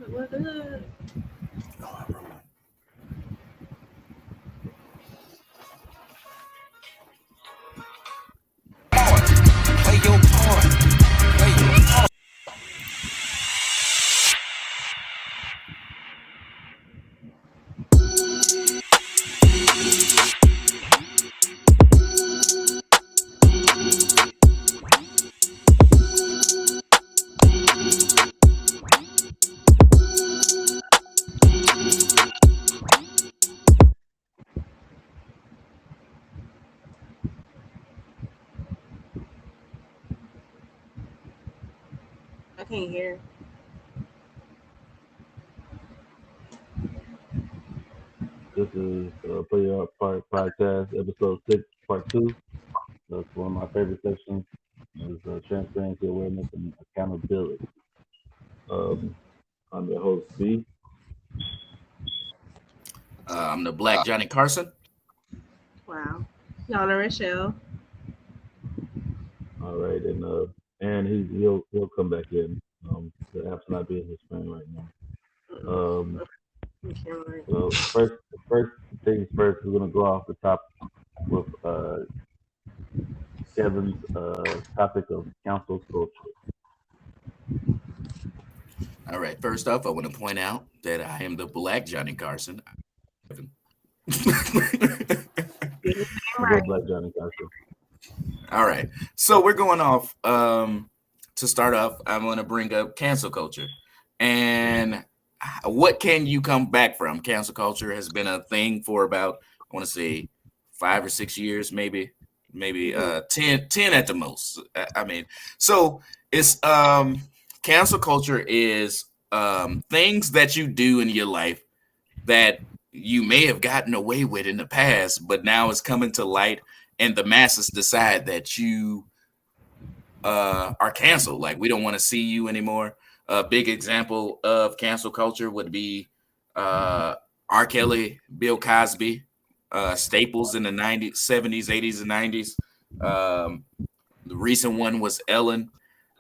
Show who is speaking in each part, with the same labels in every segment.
Speaker 1: What up?
Speaker 2: Play your part. Play your part.
Speaker 1: I can't hear.
Speaker 3: This is Play Your Part Podcast, episode 6, part 2. That's one of my favorite sections. Is transparency, awareness, and accountability. Um, I'm your host, B.
Speaker 2: I'm the Black Johnny Carson.
Speaker 1: Wow. Yana Rochelle.
Speaker 3: All right, and he'll come back in. The app's not being his friend right now. So first things first, we're gonna go off the top with Kevin's topic of council culture.
Speaker 2: All right. First off, I want to point out that I am the Black Johnny Carson.
Speaker 3: Go Black Johnny Carson.
Speaker 2: All right. So we're going off. To start off, I'm going to bring up cancel culture. And what can you come back from? Cancel culture has been a thing for about, I want to say, 5 or 6 years, maybe 10 at the most. I mean, so it's cancel culture is things that you do in your life that you may have gotten away with in the past, but now it's coming to light, and the masses decide that you are canceled. Like, we don't want to see you anymore. A big example of cancel culture would be R. Kelly, Bill Cosby, staples in the 90s, 70s, 80s, and 90s. The recent one was Ellen.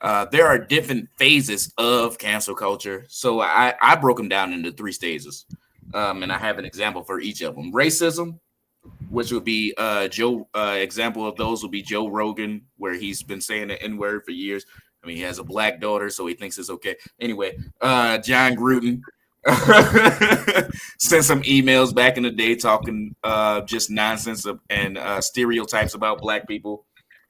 Speaker 2: There are different phases of cancel culture. So I broke them down into 3 stages. And I have an example for each of them. Racism, which would be Joe. Example of those would be Joe Rogan, where he's been saying the N-word for years. I mean, he has a black daughter, so he thinks it's okay. Anyway, John Gruden sent some emails back in the day talking just nonsense and stereotypes about black people.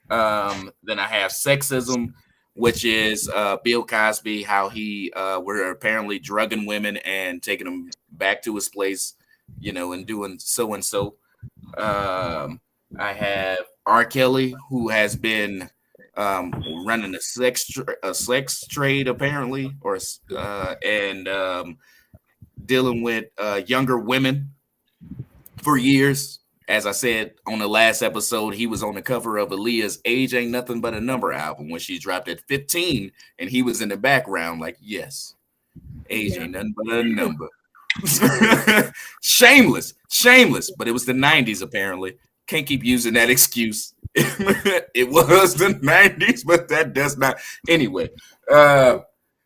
Speaker 2: Then I have sexism, which is Bill Cosby, how he were apparently drugging women and taking them back to his place, and doing so and so. I have R. Kelly, who has been running a sex trade apparently, and dealing with younger women for years. As I said on the last episode, he was on the cover of Aaliyah's "Age Ain't Nothing But a Number" album when she dropped at 15, and he was in the background like, "Yes, age ain't nothing but a number." shameless, but it was the 90s apparently. Can't keep using that excuse. It was the 90s, but that does not. Anyway,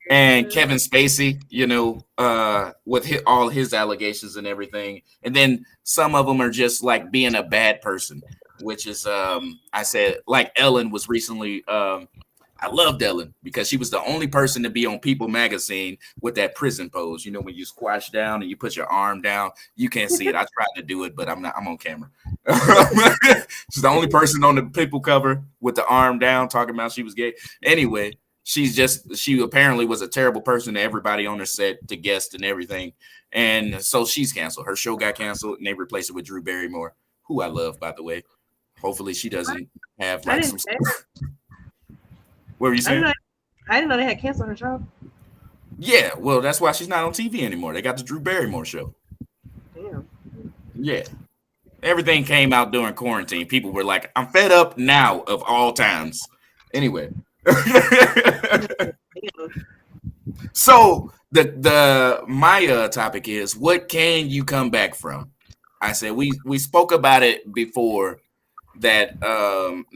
Speaker 2: and Kevin Spacey, with all his allegations and everything. And then some of them are just like being a bad person, which is, I said, like Ellen was recently, I loved Ellen because she was the only person to be on People magazine with that prison pose. When you squash down and you put your arm down, you can't see it. I tried to do it, but I'm on camera. She's the only person on the People cover with the arm down talking about she was gay. Anyway, she apparently was a terrible person to everybody on her set, to guests and everything. And so she's canceled. Her show got canceled and they replaced it with Drew Barrymore, who I love, by the way. Hopefully she doesn't have like some. What were you saying?
Speaker 1: I didn't know they had canceled her show.
Speaker 2: Yeah, well, that's why she's not on TV anymore. They got the Drew Barrymore show.
Speaker 1: Damn.
Speaker 2: Yeah. Everything came out during quarantine. People were like, I'm fed up now of all times. Anyway. So my topic is, what can you come back from? I said we spoke about it before, that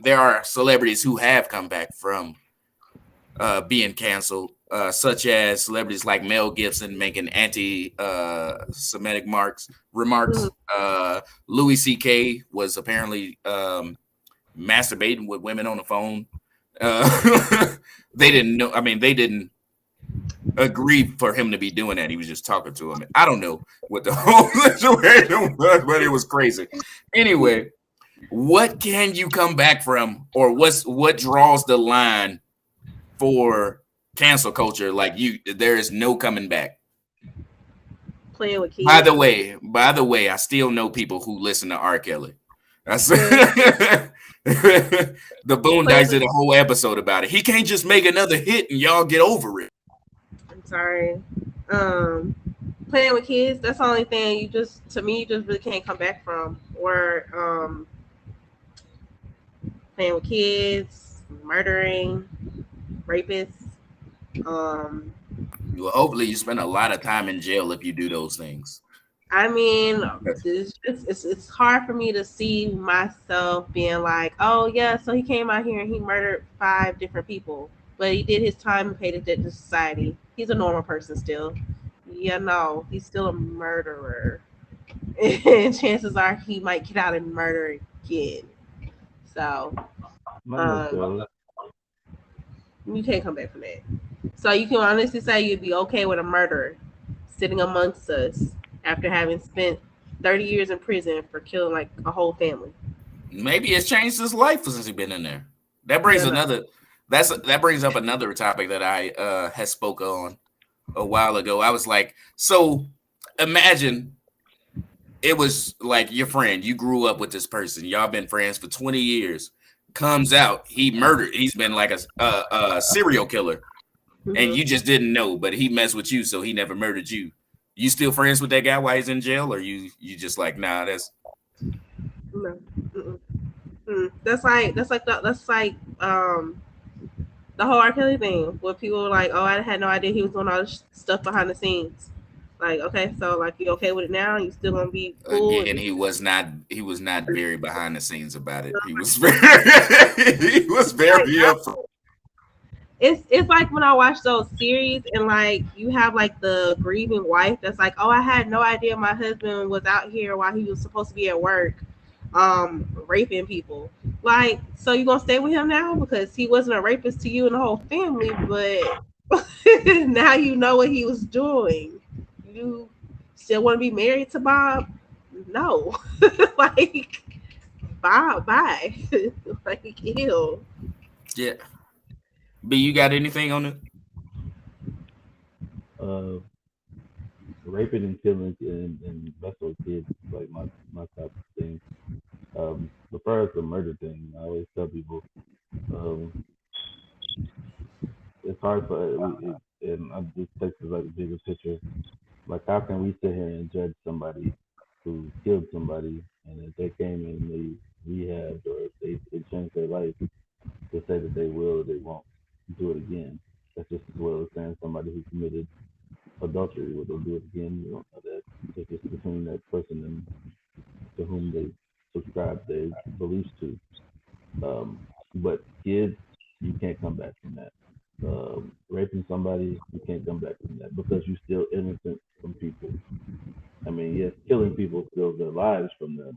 Speaker 2: there are celebrities who have come back from being canceled, such as celebrities like Mel Gibson making anti-Semitic remarks. Louis C.K. was apparently masturbating with women on the phone. They didn't know. I mean, they didn't agree for him to be doing that. He was just talking to him. I don't know what the whole situation was, but it was crazy. Anyway, what can you come back from, or what draws the line for cancel culture? Like there is no coming back.
Speaker 1: Playing with kids.
Speaker 2: By the way, I still know people who listen to R. Kelly. The Boondocks did a whole episode about it. He can't just make another hit and y'all get over it.
Speaker 1: I'm sorry. Playing with kids, that's the only thing you just really can't come back from. Or playing with kids, murdering, rapists.
Speaker 2: Well, hopefully you spend a lot of time in jail if you do those things.
Speaker 1: I mean, it's hard for me to see myself being like, oh yeah, so he came out here and he murdered 5 different people, but he did his time and paid it to society. He's a normal person still. Yeah, no, he's still a murderer, and chances are he might get out and murder again. So, you can't come back from that. So you can honestly say you'd be okay with a murderer sitting amongst us after having spent 30 years in prison for killing like a whole family.
Speaker 2: Maybe it's changed his life since he's been in there. That brings that brings up another topic that I had spoke on a while ago. I was like, so imagine it was like your friend, you grew up with this person, y'all been friends for 20 years, comes out, he's been like a serial killer, and you just didn't know, but he messed with you, so he never murdered you. You still friends with that guy while he's in jail, or you just like, nah, that's
Speaker 1: no. That's like the whole R. Kelly thing, where people were like, oh, I had no idea he was doing all this stuff behind the scenes. Like, okay, so like, you okay with it now? You still gonna be cool?
Speaker 2: And he was not very behind the scenes about it. He was very upfront.
Speaker 1: It's like when I watch those series and like you have like the grieving wife that's like, oh, I had no idea my husband was out here while he was supposed to be at work, raping people. Like, so you gonna stay with him now because he wasn't a rapist to you and the whole family, but now you know what he was doing. You still want to be married to Bob? No. Like, bye. Like, ew.
Speaker 2: Yeah. B, you got anything on it?
Speaker 3: Raping and killing and messing with kids is like my type of thing. As far as the murder thing, I always tell people, it's hard for and I just take it like a bigger picture. Like, how can we sit here and judge somebody who killed somebody, and if they came in and they rehabbed or if they changed their life, to say that they will or they won't do it again? That's just as well as saying somebody who committed adultery, will they do it again? You don't know that. It's just between that person and to whom they subscribe their beliefs to. But kids, you can't come back from that. Raping somebody, you can't come back from that because you're still innocent from people. I mean, yes, killing people steals their lives from them,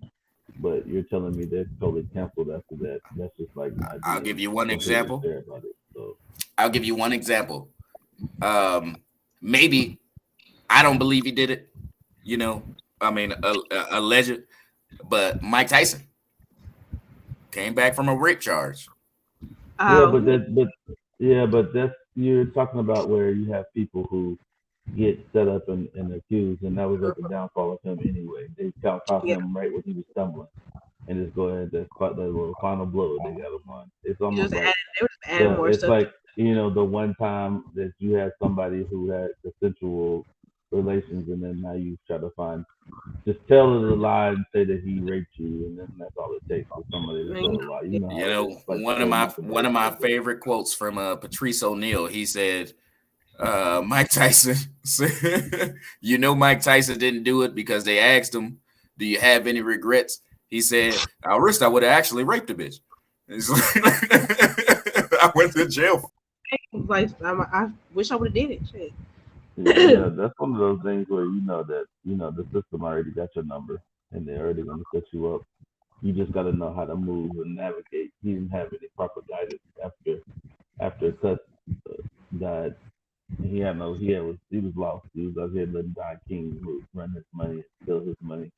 Speaker 3: but you're telling me they're totally canceled after that. That's just like not.
Speaker 2: I'll give you one example.
Speaker 3: About it, so.
Speaker 2: I'll give you one example. Maybe I don't believe he did it. You know, I mean, alleged, but Mike Tyson came back from a rape charge.
Speaker 3: But that's you're talking about where you have people who get set up and accused, and that was like the downfall of him anyway. They caught him right when he was stumbling, and just go ahead and caught that little final blow. They got him on. It's almost like it's like, you know, the one time that you had somebody who had consensual relations, and then now you try to just tell it a lie and say that he raped you, and then that's all it takes for somebody to tell a lie. You know
Speaker 2: one of my favorite quotes from Patrice O'Neal. He said, Mike Tyson, you know, Mike Tyson didn't do it because they asked him, do you have any regrets? He said, I wish I would have actually raped a bitch. I went to jail.
Speaker 1: Like I wish I would have did it.
Speaker 3: Yeah,
Speaker 1: Shit.
Speaker 3: that's one of those things where you know that the system already got your number and they're already going to set you up. You just got to know how to move and navigate. He didn't have any proper guidance after Cut died. He was lost. He was out here letting Don King run his money and steal his money.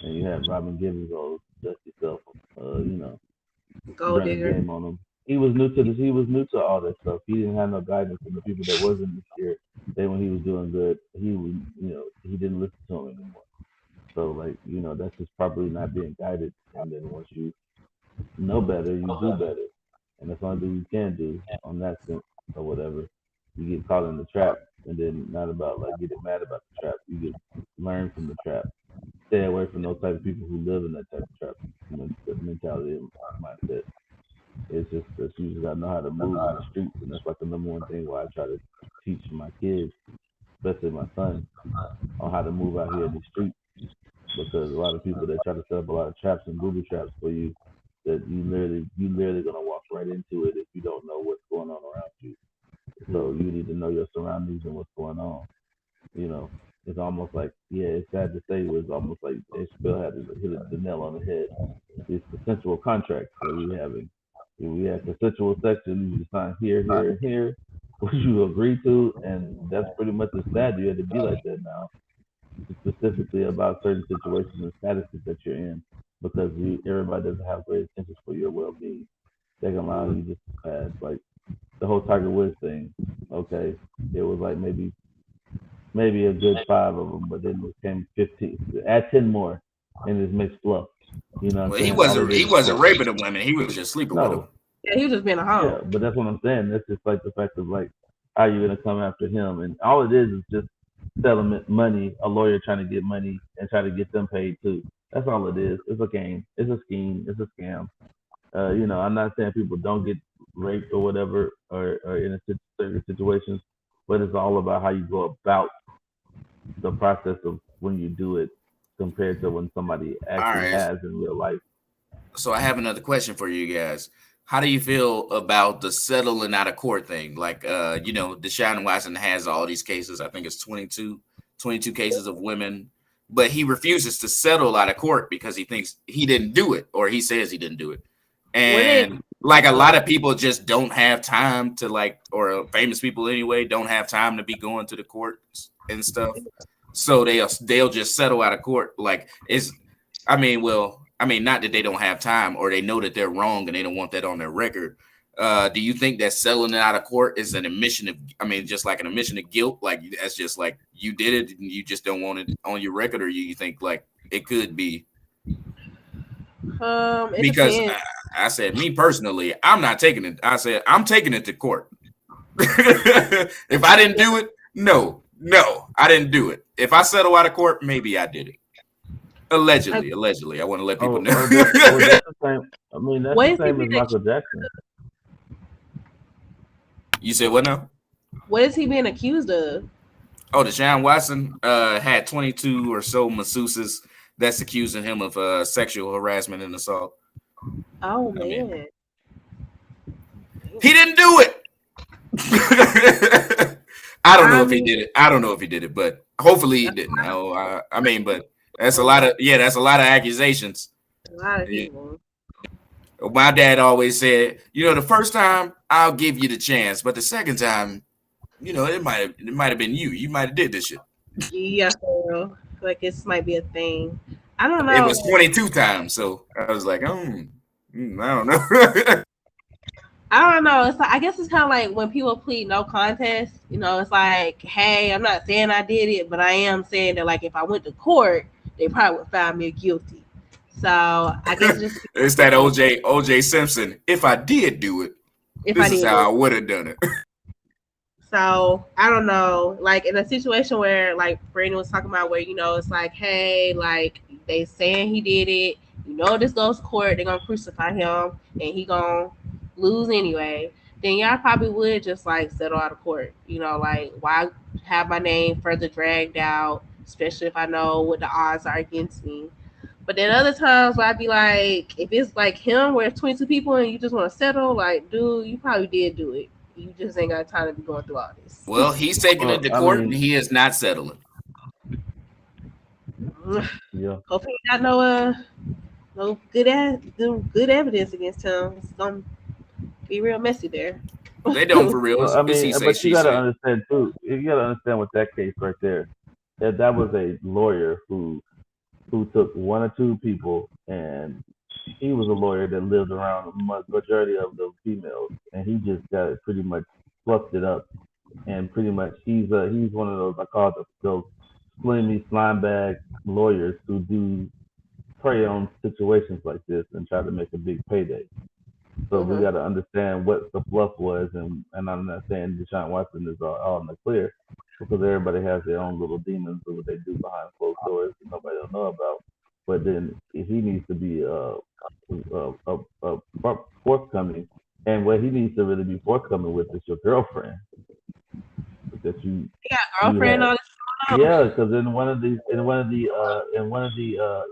Speaker 3: And you had Robin Givens, old dusty self, you know,
Speaker 1: Gold
Speaker 3: running
Speaker 1: digger.
Speaker 3: game on him. He was new to this. He was new to all that stuff. He didn't have no guidance from the people that wasn't this year. Then when he was doing good, he was, he didn't listen to him anymore. So like, that's just probably not being guided. And then once you know better, you do better. And that's the only thing you can do on that sense or whatever. You get caught in the trap, and then not about like getting mad about the trap. You get learn from the trap. Stay away from those type of people who live in that type of trap mentality and mindset. It's just that you just gotta know how to move in the streets, and that's like the number one thing why I try to teach my kids, especially my son, on how to move out here in these streets. Because a lot of people that try to set up a lot of traps and booby traps for you, that you literally gonna walk right into it if you don't know what's going on around you. So you need to know your surroundings and what's going on. You know, it's almost like, yeah, it's sad to say, but it's almost like Dave Chappelle had to hit the nail on the head. These consensual contracts that we having. We have consensual sex, and you sign here, here, and here, what you agree to, and that's pretty much as sad. You had to be like that now, specifically about certain situations and statuses that you're in, because everybody doesn't have great intentions for your well-being. They can allow you just to pass, like the whole Tiger Woods thing. Okay, it was like maybe a good five of them, but then it came 15. Add 10 more, and it's mixed fluff. You know what I'm
Speaker 2: Well,
Speaker 3: saying? All it
Speaker 2: he
Speaker 3: is
Speaker 2: wasn't
Speaker 3: fluff.
Speaker 2: raping the women. He was just sleeping with them.
Speaker 3: No,
Speaker 1: Yeah, he was just being a
Speaker 3: yeah,
Speaker 1: hoe.
Speaker 3: but that's what I'm saying. That's just like the fact of like how you gonna come after him, and all it is just settlement money. A lawyer trying to get money and try to get them paid too. That's all it is. It's a game. It's a scheme. It's a scam. I'm not saying people don't get raped or whatever, or in certain situations, but it's all about how you go about the process of when you do it compared to when somebody
Speaker 2: All
Speaker 3: actually
Speaker 2: right.
Speaker 3: has in real life.
Speaker 2: So I have another question for you guys. How do you feel about the settling out of court thing? Like, Deshaun Watson has all these cases. I think it's 22 cases of women, but he refuses to settle out of court because he thinks he didn't do it, or he says he didn't do it.
Speaker 1: When it
Speaker 2: And like a lot of people just don't have time to or famous people anyway, don't have time to be going to the courts and stuff. So they'll just settle out of court. Like not that they don't have time or they know that they're wrong and they don't want that on their record. Do you think that selling it out of court is an admission of, just like an admission of guilt? Like that's just like you did it and you just don't want it on your record, or you think like it could be?
Speaker 1: it
Speaker 2: Because
Speaker 1: depends.
Speaker 2: I said, me personally, I'm not taking it. I said, I'm taking it to court. If I didn't do it, no, I didn't do it. If I settle out of court, maybe I did it. Allegedly. I want to let people know.
Speaker 3: That's the same. That's
Speaker 1: What
Speaker 3: the
Speaker 1: is he
Speaker 3: same as
Speaker 1: being
Speaker 3: Michael Jackson.
Speaker 2: You said what now?
Speaker 1: What is he being accused of?
Speaker 2: Oh, Deshaun Watson had 22 or so masseuses that's accusing him of sexual harassment and assault.
Speaker 1: Oh
Speaker 2: I mean,
Speaker 1: man,
Speaker 2: he didn't do it. I don't know if he did it. I don't know if he did it, but hopefully he didn't. No, but that's a lot of accusations.
Speaker 1: a lot of
Speaker 2: Yeah.
Speaker 1: people.
Speaker 2: My dad always said, the first time I'll give you the chance, but the second time, it might have been you. You might have did this shit.
Speaker 1: Yeah, like this might be a thing. I don't
Speaker 2: It
Speaker 1: know.
Speaker 2: was 22 times, so I was like, I don't know.
Speaker 1: I don't know. It's like, I guess it's kind of like when people plead no contest. It's like, hey, I'm not saying I did it, but I am saying that like if I went to court, they probably would find me guilty. So I guess just
Speaker 2: It's that OJ Simpson. If I did do it,
Speaker 1: if I
Speaker 2: this is
Speaker 1: did
Speaker 2: how I
Speaker 1: it.
Speaker 2: would have done it.
Speaker 1: So I don't know. Like in a situation where like Brandon was talking about, where it's like, hey, like they saying he did it. This goes to court. They're gonna crucify him, and he gonna lose anyway. Then y'all probably would just like settle out of court. Like why have my name further dragged out, especially if I know what the odds are against me. But then other times where I'd be like, if it's like him, where it's 22 people and you just want to settle, like, dude, you probably did do it. you just ain't got time to be going through all this.
Speaker 2: Well, he's taking it
Speaker 3: Well,
Speaker 2: to
Speaker 3: I
Speaker 2: court and
Speaker 3: mean,
Speaker 2: he is not settling.
Speaker 3: yeah.
Speaker 1: Hopefully, he got no good evidence against him. It's gonna be real messy there.
Speaker 2: They don't for real.
Speaker 3: Well, I
Speaker 2: It's
Speaker 3: mean,
Speaker 2: he say,
Speaker 3: but you
Speaker 2: she
Speaker 3: got to
Speaker 2: say.
Speaker 3: understand too. You got to understand with that case right there, that was a lawyer who took one or two people, and he was a lawyer that lived around the majority of the females, and he just got it pretty much fluffed it up, and pretty much he's one of those I call those slimy slime bag lawyers who do prey on situations like this and try to make a big payday. So we
Speaker 1: Hmm.
Speaker 3: got to understand what the fluff was, and I'm not saying Deshaun Watson is all in the clear because everybody has their own little demons of what they do behind closed doors that nobody don't know about. But then he needs to be forthcoming, and what he needs to really be forthcoming with is your girlfriend that
Speaker 1: He got a
Speaker 3: you
Speaker 1: girlfriend
Speaker 3: had.
Speaker 1: all this going on.
Speaker 3: Yeah, because in one of the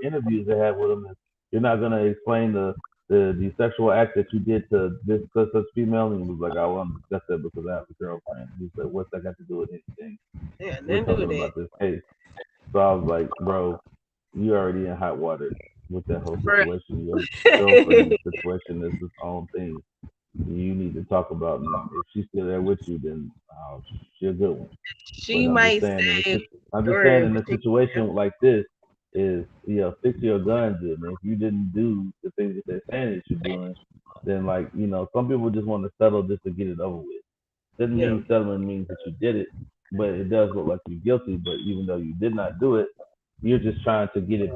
Speaker 3: interviews they had with him, you're not gonna explain the sexual act that you did to this such female, and he was like, I want to discuss that because I have a girlfriend. He's like, what's that got to do with anything?
Speaker 1: Yeah,
Speaker 3: We're
Speaker 1: nothing to do
Speaker 3: talking
Speaker 1: with that.
Speaker 3: about this case. So I was like, bro, you already in hot water with that whole
Speaker 1: For
Speaker 3: situation. Your
Speaker 1: real.
Speaker 3: girlfriend situation is its own thing. You need to talk about, and if she's still there with you, then she's a good one. But
Speaker 1: She might say
Speaker 3: I'm just saying
Speaker 1: story,
Speaker 3: in
Speaker 1: but
Speaker 3: a situation like this is stick to your guns, and if you didn't do the things that they're saying that you're doing, then like some people just want to settle just to get it over with. Doesn't
Speaker 1: yeah,
Speaker 3: mean settling means that you did it, but it does look like you're guilty. But even though you did not do it, you're just trying to get it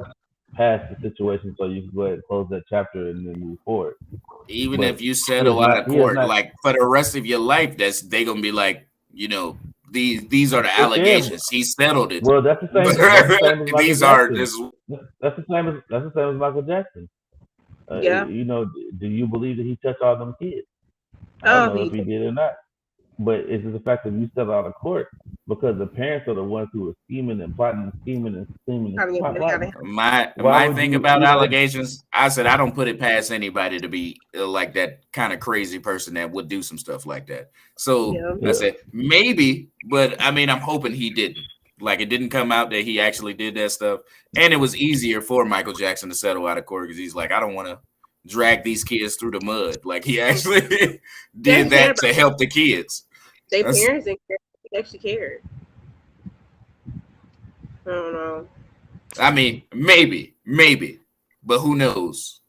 Speaker 3: past the situation so you can go ahead and close that chapter and then move forward.
Speaker 2: Even if
Speaker 3: But
Speaker 2: you
Speaker 3: he is
Speaker 2: settle out
Speaker 3: not.
Speaker 2: of
Speaker 3: He is
Speaker 2: court,
Speaker 3: not.
Speaker 2: like for the rest of your life, they gonna be like, these are the
Speaker 3: It can.
Speaker 2: allegations. He settled it.
Speaker 3: Well, that's the same. That's the same as Michael
Speaker 2: These are
Speaker 3: Jackson.
Speaker 2: this.
Speaker 3: That's the same as Michael Jackson.
Speaker 1: yeah.
Speaker 3: Do you believe that he touched all them kids? I don't
Speaker 1: Oh,
Speaker 3: know if he did or not, but it's just the fact that you settle out of court because the parents are the ones who are scheming and plotting and scheming and scheming and
Speaker 1: trying to get money out of
Speaker 3: plotting.
Speaker 1: him.
Speaker 3: Why
Speaker 2: My
Speaker 3: would
Speaker 2: thing
Speaker 3: you?
Speaker 2: about allegations, I said I don't put it past anybody to be like that kind of crazy person that would do some stuff like that. So
Speaker 1: Yeah,
Speaker 2: I
Speaker 3: Yeah,
Speaker 2: said maybe, but I mean I'm hoping he didn't. Like it didn't come out that he actually did that stuff, and it was easier for Michael Jackson to settle out of court because he's like, I don't want to drag these kids through the mud. Like he actually
Speaker 1: he
Speaker 2: did
Speaker 1: actually cared
Speaker 2: that
Speaker 1: about
Speaker 2: to help the kids.
Speaker 1: their
Speaker 2: That's,
Speaker 1: parents and he actually cared. I don't know.
Speaker 2: I mean, maybe, but who knows?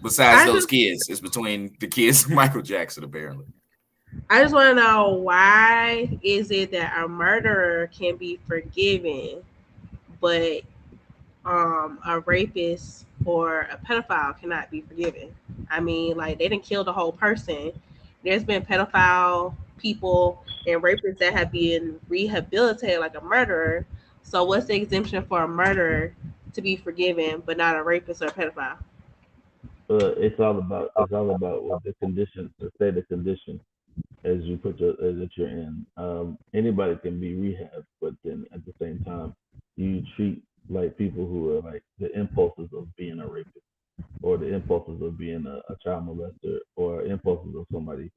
Speaker 2: Besides
Speaker 1: I
Speaker 2: those
Speaker 1: just
Speaker 2: kids, it's between the kids and Michael Jackson, apparently.
Speaker 1: I just want to know why is it that a murderer can be forgiven, but a rapist or a pedophile cannot be forgiven. I mean, like they didn't kill the whole person. There's been pedophile people and rapists that have been rehabilitated like a murderer. So what's the exemption for a murderer to be forgiven, but not a rapist or a pedophile?
Speaker 3: it's all about what the condition, the state of condition as you put your that you're in. Anybody can be rehabbed, but then at the same time, you treat like people who are like the impulses of being a rapist or the impulses of being a child molester or impulses of somebody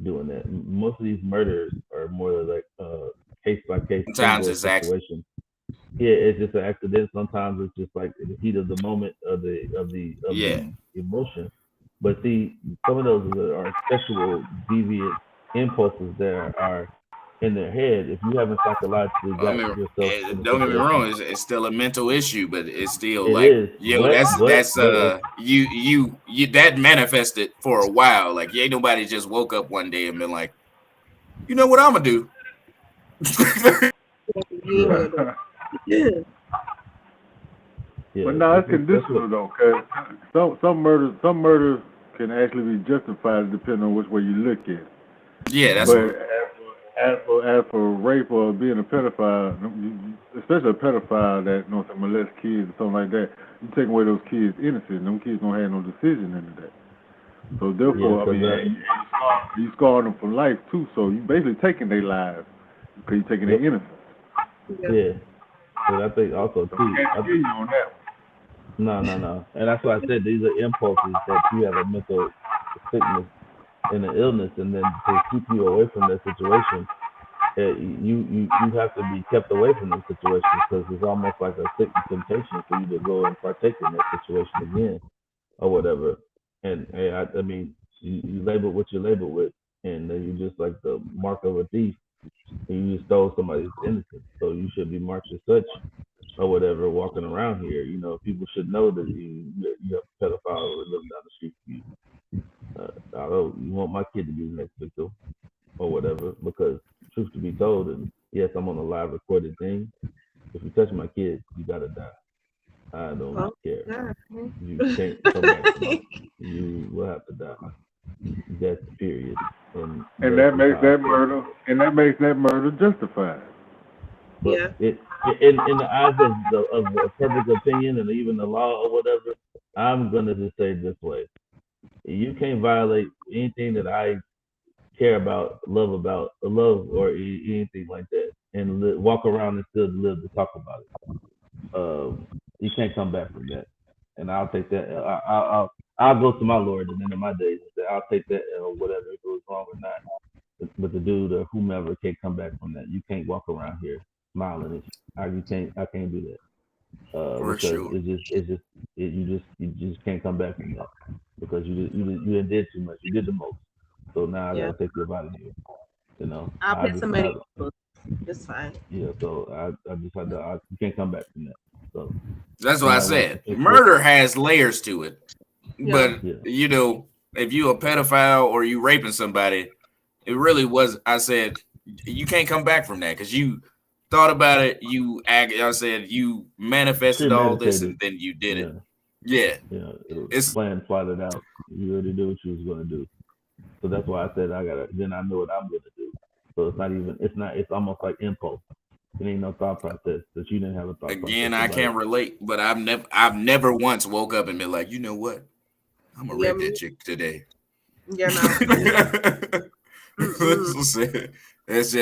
Speaker 3: doing that. Most of these murders are more like case by case
Speaker 2: Sometimes
Speaker 3: single
Speaker 2: it's actually,
Speaker 3: situation. Yeah, it's just an accident. Sometimes it's just like the heat of the moment of the
Speaker 2: yeah.
Speaker 3: emotion. But see, some of those are sexual deviant impulses that are in their head. If you haven't psychologically
Speaker 2: I
Speaker 3: got
Speaker 2: mean,
Speaker 3: yourself in a
Speaker 2: don't get me wrong,
Speaker 3: situation,
Speaker 2: it's still a mental issue, but it's still
Speaker 3: it
Speaker 2: like,
Speaker 3: is.
Speaker 2: yo,
Speaker 3: But but
Speaker 2: that's
Speaker 3: but it's
Speaker 2: you that manifested for a while. Like, ain't nobody just woke up one day and been like, you know what I'm gonna do.
Speaker 1: You ain't gonna do it.
Speaker 4: But
Speaker 3: yeah.
Speaker 4: no, it's
Speaker 3: That's what.
Speaker 4: conditional though, cause some murders can actually be justified depending on which way you look at it.
Speaker 2: Yeah, that's
Speaker 4: But
Speaker 2: true.
Speaker 4: as for rape or being a pedophile, especially a pedophile that molest kids or something like that, you take away those kids' innocence. Them kids don't have no decision into that. So
Speaker 3: Yeah,
Speaker 4: therefore, I
Speaker 3: because
Speaker 4: mean, you scar them for life too. So you basically taking their lives because you taking their
Speaker 3: yep.
Speaker 4: innocence.
Speaker 1: Yeah.
Speaker 3: Yeah, and I think also
Speaker 4: So we
Speaker 3: too.
Speaker 4: can't kill you on that.
Speaker 3: No, no, no. And that's why I said these are impulses that you have a mental sickness in an illness, and then to keep you away from that situation, you have to be kept away from the situation because it's almost like a sick temptation for you to go and partake in that situation again or whatever. And I mean, you label what you label with, and then you just like the mark of a thief, and you just stole somebody's innocence, so you should be marked as such or whatever. Walking around here, people should know that you have a pedophile living down the street from you. I don't you want my kid to be the next victim or whatever, because truth to be told, and yes, I'm on a live recorded thing. If you touch my kid, you gotta die. I don't care. You can't come back from it. You will have to die. That's period.
Speaker 4: And that makes that murder, justified.
Speaker 3: But in the eyes of a public opinion and even the law or whatever, I'm gonna just say this way: you can't violate anything that I care about, love or anything like that, and walk around and still live to talk about it. You can't come back from that, and I'll take that. I'll go to my Lord at the end of my days and say I'll take that L, whatever it goes wrong or not. But the dude or whomever can't come back from that. You can't walk around here smiling at you. I can't do that.
Speaker 2: For
Speaker 3: Because
Speaker 2: sure.
Speaker 3: you just can't come back from that because you did too much. You did the most. So now I gotta take you out of here.
Speaker 1: I'll put somebody. It's fine.
Speaker 3: Yeah. So I just had to. You can't come back from that. So
Speaker 2: that's what I said. Murder has layers to it, but if you a pedophile or you raping somebody, it really was. I said you can't come back from that because you thought about it. I said you manifested all this and then you did it. Yeah.
Speaker 3: It's plotted out. You already knew what you was gonna do. So that's why I said then I know what I'm gonna do. So it's almost like impulse. It ain't no thought process that you didn't have a thought process.
Speaker 2: Again, I can't relate, but I've never once woke up and been like, you know what? I'm gonna rape that chick today.
Speaker 1: Yeah, no.
Speaker 2: That's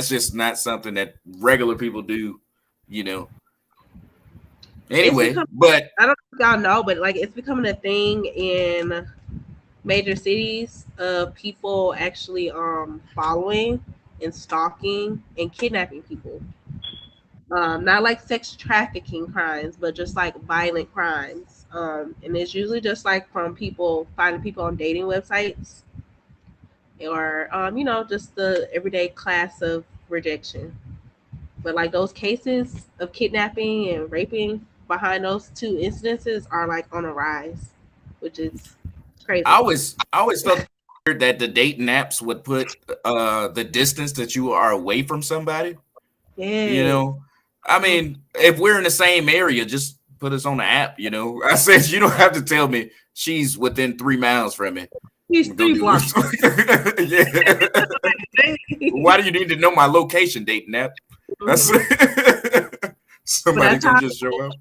Speaker 2: just not something that regular people do, Anyway, but
Speaker 1: I don't know if y'all know, but like it's becoming a thing in major cities of people actually following and stalking and kidnapping people. Not like sex trafficking crimes, but just like violent crimes. And it's usually just like from people finding people on dating websites or just the everyday class of rejection. But like those cases of kidnapping and raping behind those two incidences are like on a rise, which is crazy.
Speaker 2: I always felt that the dating apps would put the distance that you are away from somebody.
Speaker 1: Yeah.
Speaker 2: I mean, if we're in the same area, just put us on the app. I said you don't have to tell me she's within 3 miles from me.
Speaker 1: She's 3 blocks.
Speaker 2: Yeah. Why do you need to know my location, dating app? Somebody can just show up.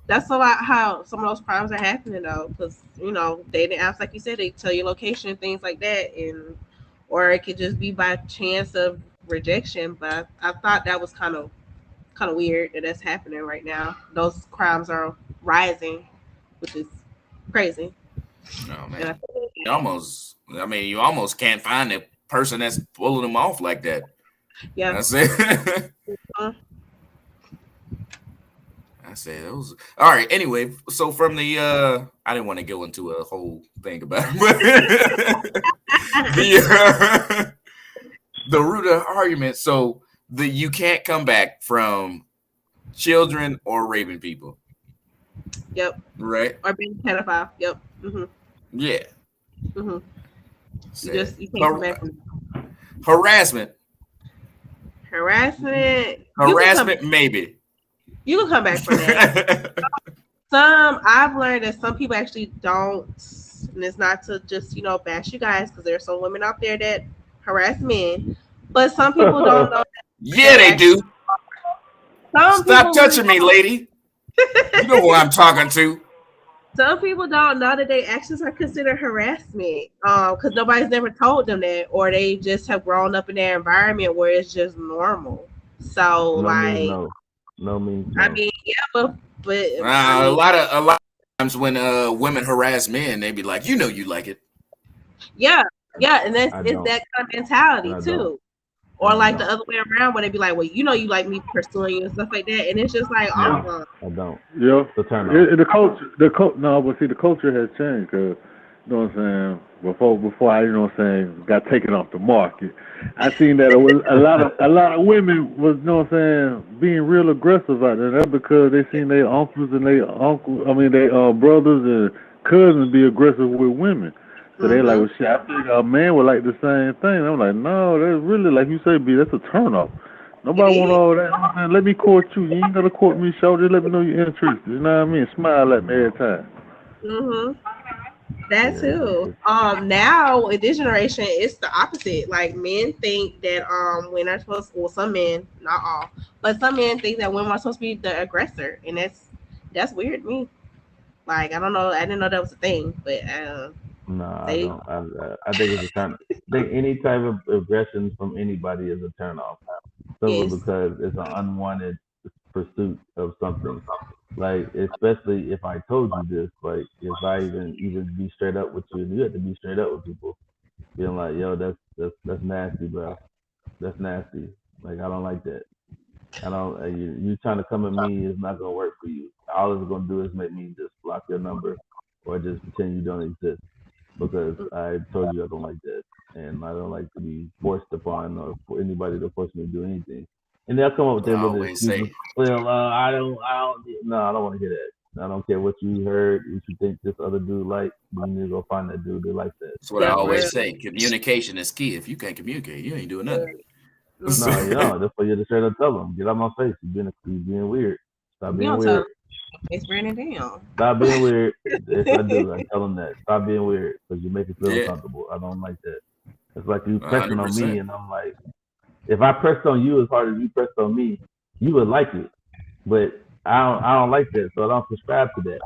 Speaker 1: That's a lot how some of those crimes are happening though, because dating apps, like you said, they tell your location and things like that, or it could just be by chance of rejection. But I thought that was kind of weird that that's happening right now. Those crimes are rising, which is crazy.
Speaker 2: Oh man, you almost can't find a person that's pulling them off like that.
Speaker 1: Yeah,
Speaker 2: that's it. I said it was all right. Anyway, so from the I didn't want to go into a whole thing about it, but the root of argument. So you can't come back from children or raping people.
Speaker 1: Yep.
Speaker 2: Right.
Speaker 1: Or being a pedophile. Yep. Mm-hmm.
Speaker 2: Yeah.
Speaker 1: Mm-hmm. You can't come back from
Speaker 2: harassment.
Speaker 1: Harassment,
Speaker 2: maybe.
Speaker 1: You can come back from that. I've learned that some people actually don't, and it's not to just bash you guys because there are some women out there that harass men, but some people don't know.
Speaker 2: Yeah, they do. Stop touching me, lady. You know who I'm talking to.
Speaker 1: Some people don't know that their actions are considered harassment because nobody's never told them that, or they just have grown up in their environment where it's just normal. So
Speaker 3: No means no.
Speaker 1: I mean, yeah, but
Speaker 2: a lot of times when women harass men, they be like, you like it.
Speaker 1: Yeah, Yeah, and
Speaker 3: I
Speaker 1: it's
Speaker 3: don't,
Speaker 1: that kind of
Speaker 3: and
Speaker 1: mentality
Speaker 3: I don't,
Speaker 1: too.
Speaker 3: and
Speaker 1: Or
Speaker 3: I
Speaker 1: like the
Speaker 3: don't.
Speaker 1: other way around where they be like, well, you like me pursuing you and stuff like that. And it's just like,
Speaker 4: Yeah.
Speaker 3: I don't.
Speaker 4: Yeah,
Speaker 3: It's a turn off.
Speaker 4: the culture, no, but see, the culture has changed. Cause you know what I'm saying. Before I, you know what I'm saying, got taken off the market. I seen that a lot of women was, you know what I'm saying, being real aggressive out there. That's because they seen their uncles and their brothers and cousins be aggressive with women. So they like,
Speaker 1: mm-hmm.
Speaker 4: well, shit. I think a man would like the same thing. I'm like, no, that's really like you say, B. That's a turn off.
Speaker 1: It
Speaker 4: Nobody want
Speaker 1: is.
Speaker 4: all that. Man, let me court you. You ain't gotta court me, show. Just let me know you're interested. You know what I mean? Smile at me every time.
Speaker 1: Mm-hmm. That
Speaker 3: Yeah,
Speaker 1: too. Now with this generation, it's the opposite. Like men think that women are supposed. Well, some men, not all, but some men think that women are supposed to be the aggressor, and that's weird to me. Like I don't know. I didn't know that was a thing, but
Speaker 3: no, I
Speaker 1: they
Speaker 3: don't. I think it's a turn. I think any type of aggression from anybody is a turn off, simply
Speaker 1: is.
Speaker 3: because it's an unwanted pursuit of something. Like, especially if I told you this, like if I even be straight up with you, and you have to be straight up with people, being like, yo, that's nasty, bro. That's nasty. Like, I don't like that. I don't. You trying to come at me is not gonna work for you. All it's gonna do is make me just block your number, or just pretend you don't exist, because I told you I don't like that, and I don't like to be forced upon, or for anybody to force me to do anything. And they'll come up with
Speaker 2: What I
Speaker 3: their little
Speaker 2: always
Speaker 3: excuses.
Speaker 2: say.
Speaker 3: Well, I don't. No, I don't want to hear that. I don't care what you heard, what you think this other dude like. You need to go find that dude that like that.
Speaker 2: That's what I
Speaker 1: Yeah, for
Speaker 2: always
Speaker 1: real.
Speaker 2: say. Communication is key. If you can't communicate, you ain't doing nothing.
Speaker 3: No, you
Speaker 1: Mm-hmm.
Speaker 3: know, that's why you just straight up tell them, get out my face. You being weird. Stop
Speaker 1: You
Speaker 3: being
Speaker 1: don't tell
Speaker 3: weird.
Speaker 1: them it's burning down.
Speaker 3: Stop being weird. If I do, I tell them that. Stop being weird because you make me feel
Speaker 2: Yeah,
Speaker 3: uncomfortable. I don't like that. It's like you pressing
Speaker 2: hundred
Speaker 3: on me,
Speaker 2: percent.
Speaker 3: and I'm like, if I pressed on you as hard as you pressed on me, you would like it. But I don't like that, so I don't subscribe to that.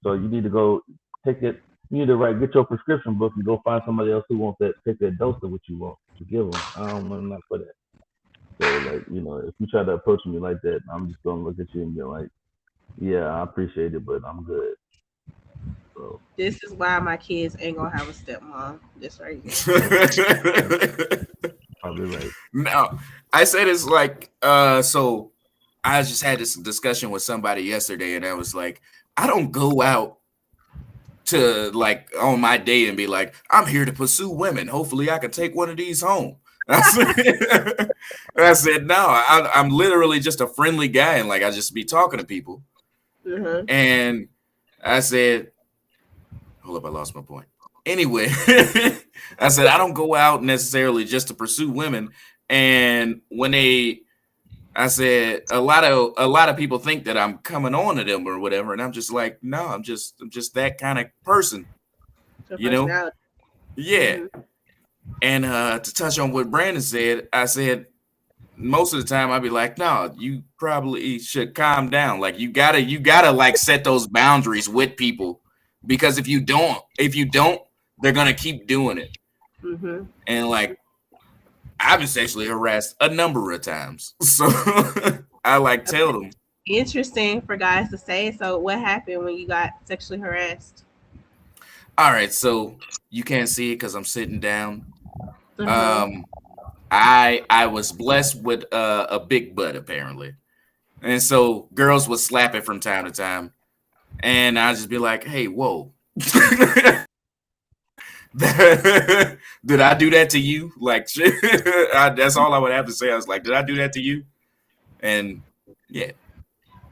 Speaker 3: So you need to go take it. You need to get your prescription book and go find somebody else who wants that. Take that dose of what you want to give them. I'm not for that. So, like, if you try to approach me like that, I'm just gonna look at you and be like, yeah, I appreciate it, but I'm good. So
Speaker 1: This is why my kids ain't gonna have a stepmom. This right here.
Speaker 3: yep, yep, probably right.
Speaker 2: No, I said it's like so I just had this discussion with somebody yesterday, and I was like, I don't go out to like on my day and be like, I'm here to pursue women. Hopefully I can take one of these home. I said, I said no, I'm literally just a friendly guy, and like I just be talking to people.
Speaker 1: Mm-hmm.
Speaker 2: And I said, hold up, I lost my point. Anyway, I said I don't go out necessarily just to pursue women. And I said a lot of people think that I'm coming on to them or whatever, and I'm just like, no, I'm just that kind of person,
Speaker 1: Your
Speaker 2: you know?
Speaker 1: personality.
Speaker 2: Yeah.
Speaker 1: Mm-hmm.
Speaker 2: And to touch on what Brandon said, I said most of the time I'd be like, no, you probably should calm down. Like you gotta like set those boundaries with people, because if you don't, they're gonna keep doing it.
Speaker 1: Mm-hmm.
Speaker 2: And like I've been sexually harassed a number of times. So I like tell them.
Speaker 1: Interesting for guys to say. So, what happened when you got sexually harassed?
Speaker 2: All right, so you can't see it because I'm sitting down.
Speaker 1: Mm-hmm.
Speaker 2: Um, I was blessed with a big butt apparently, and so girls would slap it from time to time, and I'd just be like, "Hey, whoa." Did I do that to you? Like, that's all I would have to say. I was like, did I do that to you? And yeah,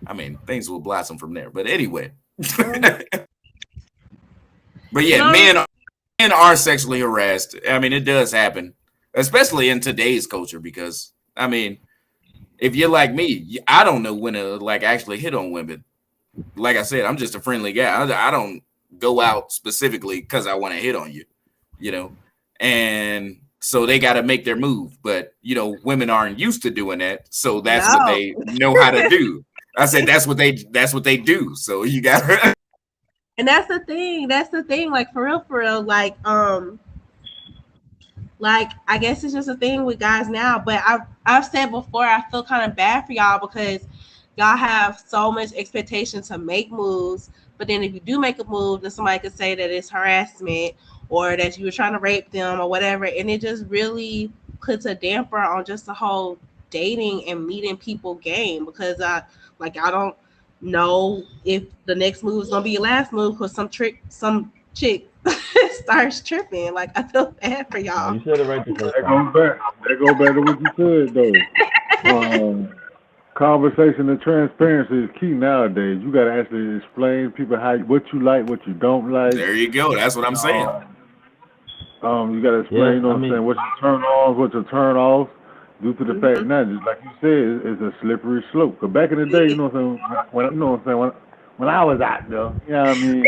Speaker 2: I mean, things will blossom from there. But anyway,
Speaker 1: Um,
Speaker 2: but
Speaker 1: you
Speaker 2: yeah,
Speaker 1: know,
Speaker 2: men are sexually harassed. I mean, it does happen, especially in today's culture. Because I mean, if you're like me, I don't know when to like actually hit on women. Like I said, I'm just a friendly guy. I don't go out specifically because I want to hit on you, you know. And so they got to make their move. But women aren't used to doing that, so that's what
Speaker 1: no.
Speaker 2: they know how to do. I said that's what they do. So you got.
Speaker 1: And that's the thing. That's the thing. Like for real. Like I guess it's just a thing with guys now. But I've said before, I feel kind of bad for y'all because y'all have so much expectation to make moves. But then if you do make a move, then somebody could say that it's harassment, or that you were trying to rape them or whatever, and it just really puts a damper on just the whole dating and meeting people game, because I don't know if the next move is gonna be your last move because some chick starts tripping. Like, I feel bad for
Speaker 3: No,
Speaker 1: y'all.
Speaker 3: you said it right the first
Speaker 4: That
Speaker 3: time.
Speaker 4: goes back. That goes back to what you said though. Conversation and transparency is key nowadays. You got to actually explain to people what you like, what you don't like.
Speaker 2: There you go. That's what I'm saying.
Speaker 4: You got to explain,
Speaker 3: Yeah,
Speaker 4: you know
Speaker 3: I
Speaker 4: what I'm
Speaker 3: mean,
Speaker 4: saying, what's your turn on, what's your turn off, due to the fact
Speaker 1: Mhm.
Speaker 4: now, just like you said, it's a slippery slope. Cause back in the day, you know what I'm saying, when you know what I'm saying, when I was out there, you know what I mean,